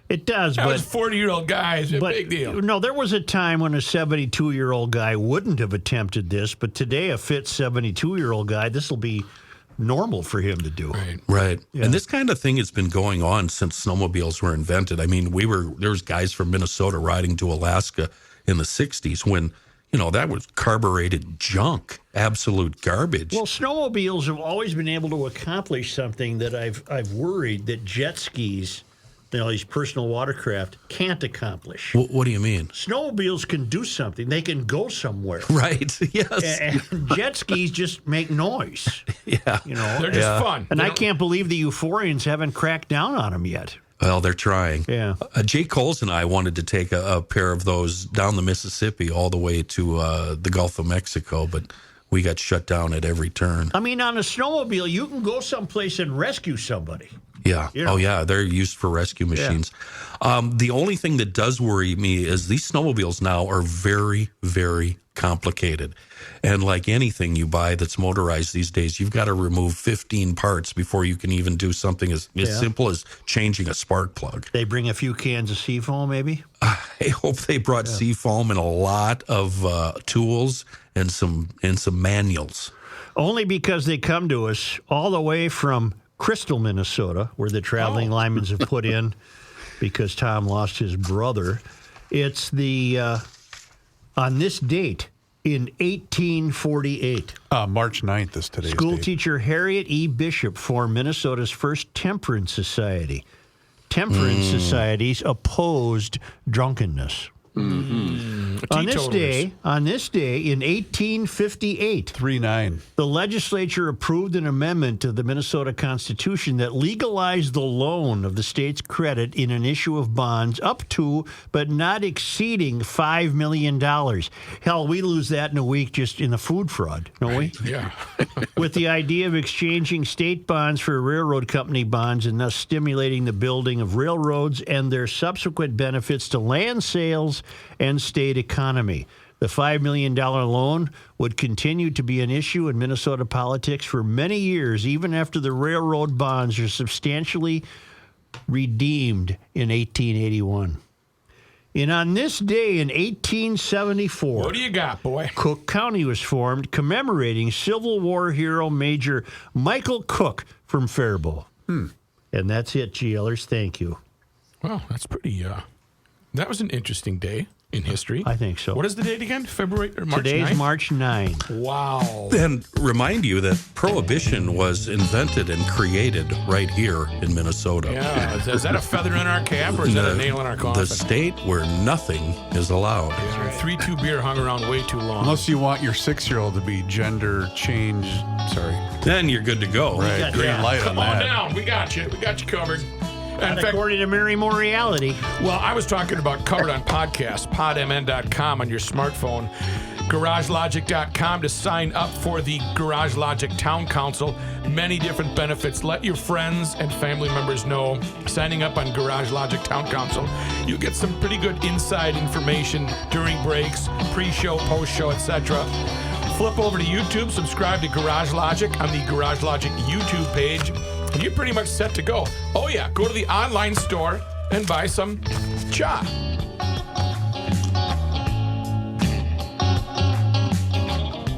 It does, but 40-year-old guys, a big deal. No, there was a time when a 72-year-old guy wouldn't have attempted this, but today a fit 72-year-old guy, this will be normal for him to do. Right. Yeah. And this kind of thing has been going on since snowmobiles were invented. I mean, there was guys from Minnesota riding to Alaska in the 60s when, that was carbureted junk, absolute garbage. Well, snowmobiles have always been able to accomplish something that I've worried that jet skis these personal watercraft can't accomplish. What do you mean? Snowmobiles can do something. They can go somewhere. Right. Yes. And jet skis just make noise. Yeah. They're just fun. And I can't believe the euphorians haven't cracked down on them yet. Well, they're trying. Yeah. Jay Coles and I wanted to take a pair of those down the Mississippi all the way to the Gulf of Mexico, but we got shut down at every turn. I mean, on a snowmobile, you can go someplace and rescue somebody. Yeah. Oh, yeah. They're used for rescue machines. Yeah. The only thing that does worry me is these snowmobiles now are very, very complicated. And like anything you buy that's motorized these days, you've got to remove 15 parts before you can even do something as simple as changing a spark plug. They bring a few cans of seafoam, maybe? I hope they brought seafoam and a lot of tools and some manuals. Only because they come to us all the way from Crystal, Minnesota, where the traveling linemen have put in because Tom lost his brother. It's the on this date in 1848. March 9th is today's School date. teacher Harriet E. Bishop formed Minnesota's first temperance society. Temperance societies opposed drunkenness. Mm-hmm. On this day in 1858, 3-9, the legislature approved an amendment to the Minnesota Constitution that legalized the loan of the state's credit in an issue of bonds up to but not exceeding $5 million. Hell, we lose that in a week just in the food fraud, don't we? Yeah. With the idea of exchanging state bonds for railroad company bonds and thus stimulating the building of railroads and their subsequent benefits to land sales and state economy. The $5 million loan would continue to be an issue in Minnesota politics for many years, even after the railroad bonds are substantially redeemed in 1881. And on this day in 1874... What do you got, boy? Cook County was formed, commemorating Civil War hero Major Michael Cook from Faribault. And that's it, GLers. Thank you. Well, that's pretty... That was an interesting day in history. I think so. What is the date again? February or March 9th? Today's March 9. Wow. And remind you that Prohibition was invented and created right here in Minnesota. Yeah. Is that a feather in our cap or is that a nail in our coffin? The state where nothing is allowed. Yeah, 3-2 beer hung around way too long. Unless you want your 6-year-old to be gender change. Sorry. Then you're good to go. Right. Green light on Come that. on down. We got you. We got you covered. And according to Mary Moriality. Well, I was talking about covered on podcast, podmn.com on your smartphone, garagelogic.com to sign up for the Garage Logic Town Council. Many different benefits. Let your friends and family members know. Signing up on Garage Logic Town Council, you get some pretty good inside information during breaks, pre-show, post-show, etc. Flip over to YouTube, subscribe to Garage Logic on the Garage Logic YouTube page. You're pretty much set to go. Oh, yeah. Go to the online store and buy some cha.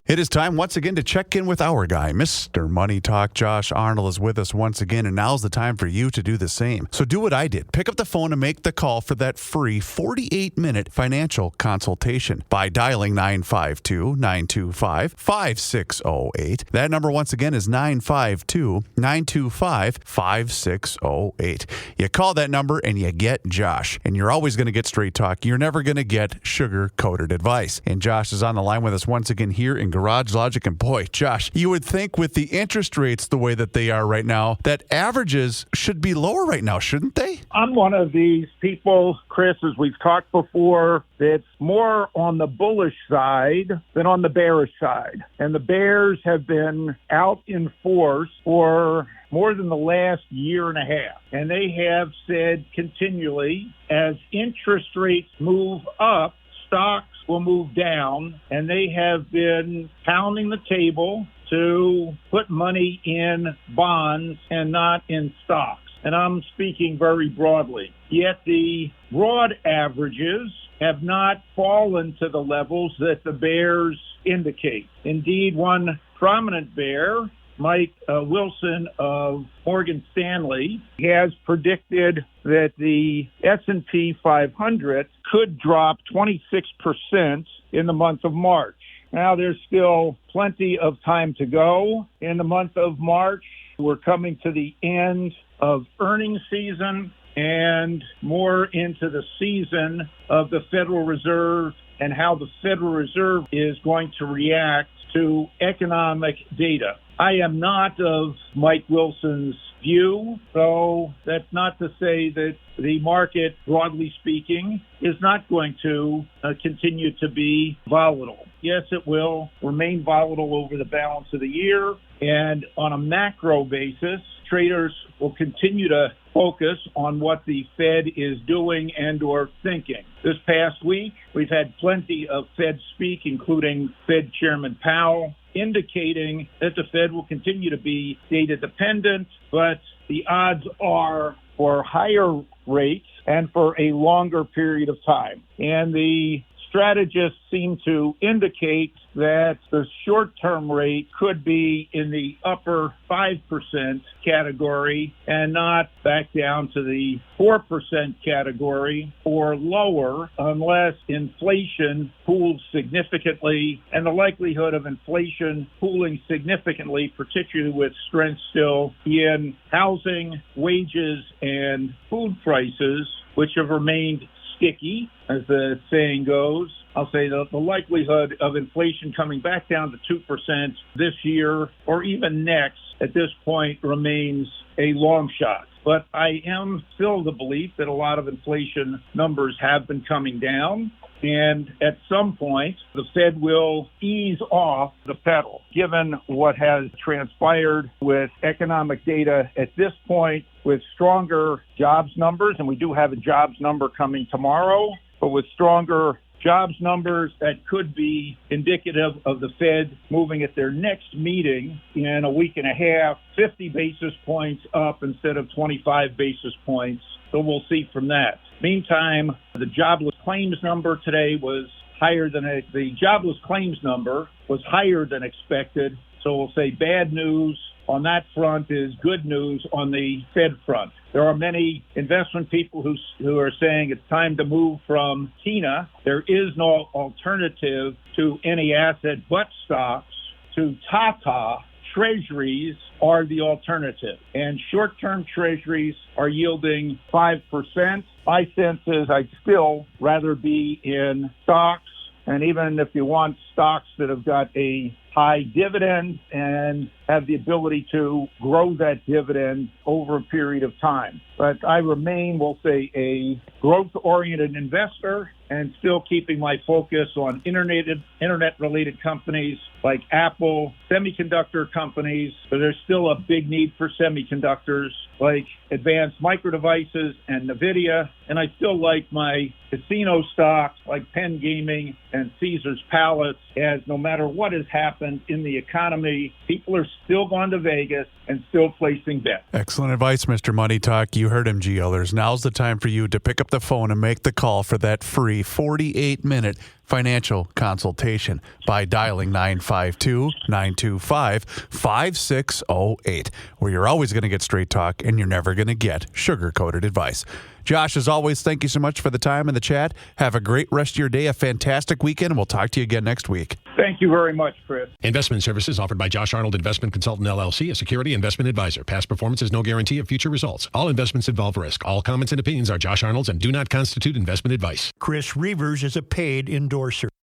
It is time once again to check in with our guy, Mr. Money Talk. Josh Arnold is with us once again, and now's the time for you to do the same. So do what I did. Pick up the phone and make the call for that free 48-minute financial consultation by dialing 952-925-5608. That number once again is 952-925-5608. You call that number and you get Josh, and you're always going to get straight talk. You're never going to get sugar-coated advice. And Josh is on the line with us once again here in Garage Logic. And boy, Josh, you would think with the interest rates the way that they are right now, that averages should be lower right now, shouldn't they? I'm one of these people, Chris, as we've talked before, that's more on the bullish side than on the bearish side. And the bears have been out in force for more than the last year and a half. And they have said continually, as interest rates move up, stocks will move down, and they have been pounding the table to put money in bonds and not in stocks. And I'm speaking very broadly. Yet the broad averages have not fallen to the levels that the bears indicate. Indeed, one prominent bear, Mike Wilson of Morgan Stanley, has predicted that the S&P 500 could drop 26% in the month of March. Now, there's still plenty of time to go. In the month of March, we're coming to the end of earnings season, and more into the season of the Federal Reserve and how the Federal Reserve is going to react to economic data. I am not of Mike Wilson's view, so that's not to say that the market, broadly speaking, is not going to continue to be volatile. Yes, it will remain volatile over the balance of the year, and on a macro basis, traders will continue to focus on what the Fed is doing and or thinking. This past week, we've had plenty of Fed speak, including Fed Chairman Powell, indicating that the Fed will continue to be data dependent, but the odds are for higher rates and for a longer period of time. And the strategists seem to indicate that the short-term rate could be in the upper 5% category and not back down to the 4% category or lower unless inflation cools significantly, and the likelihood of inflation cooling significantly, particularly with strength still in housing, wages, and food prices, which have remained sticky, as the saying goes. I'll say the likelihood of inflation coming back down to 2% this year or even next at this point remains a long shot. But I am still of the belief that a lot of inflation numbers have been coming down. And at some point, the Fed will ease off the pedal. Given what has transpired with economic data at this point, with stronger jobs numbers, and we do have a jobs number coming tomorrow, but with stronger jobs numbers that could be indicative of the Fed moving at their next meeting in a week and a half, 50 basis points up instead of 25 basis points. So we'll see from that. Meantime, the jobless claims number today was higher than the jobless claims number was higher than expected. So we'll say bad news on that front is good news on the Fed front. There are many investment people who are saying it's time to move from TINA. There is no alternative to any asset but stocks. To Tata, treasuries are the alternative. And short-term treasuries are yielding 5%. My sense is I'd still rather be in stocks. And even if you want stocks that have got a high dividend and have the ability to grow that dividend over a period of time. But I remain, we'll say, a growth-oriented investor and still keeping my focus on internet-related companies like Apple, semiconductor companies. So there's still a big need for semiconductors like Advanced Micro Devices and NVIDIA. And I still like my casino stocks like Penn Gaming and Caesars Palace, as no matter what has happened in the economy, people are still going to Vegas and still placing bets. Excellent advice, Mr. Money Talk. You heard him, GLers. Now's the time for you to pick up the phone and make the call for that free 48-minute financial consultation by dialing 952-925-5608, where you're always going to get straight talk and you're never going to get sugar-coated advice. Josh, as always, thank you so much for the time and the chat. Have a great rest of your day, a fantastic weekend, and we'll talk to you again next week. Thank you very much, Chris. Investment services offered by Josh Arnold Investment Consultant, LLC, a security investment advisor. Past performance is no guarantee of future results. All investments involve risk. All comments and opinions are Josh Arnold's and do not constitute investment advice. Chris Reavers is a paid endorser.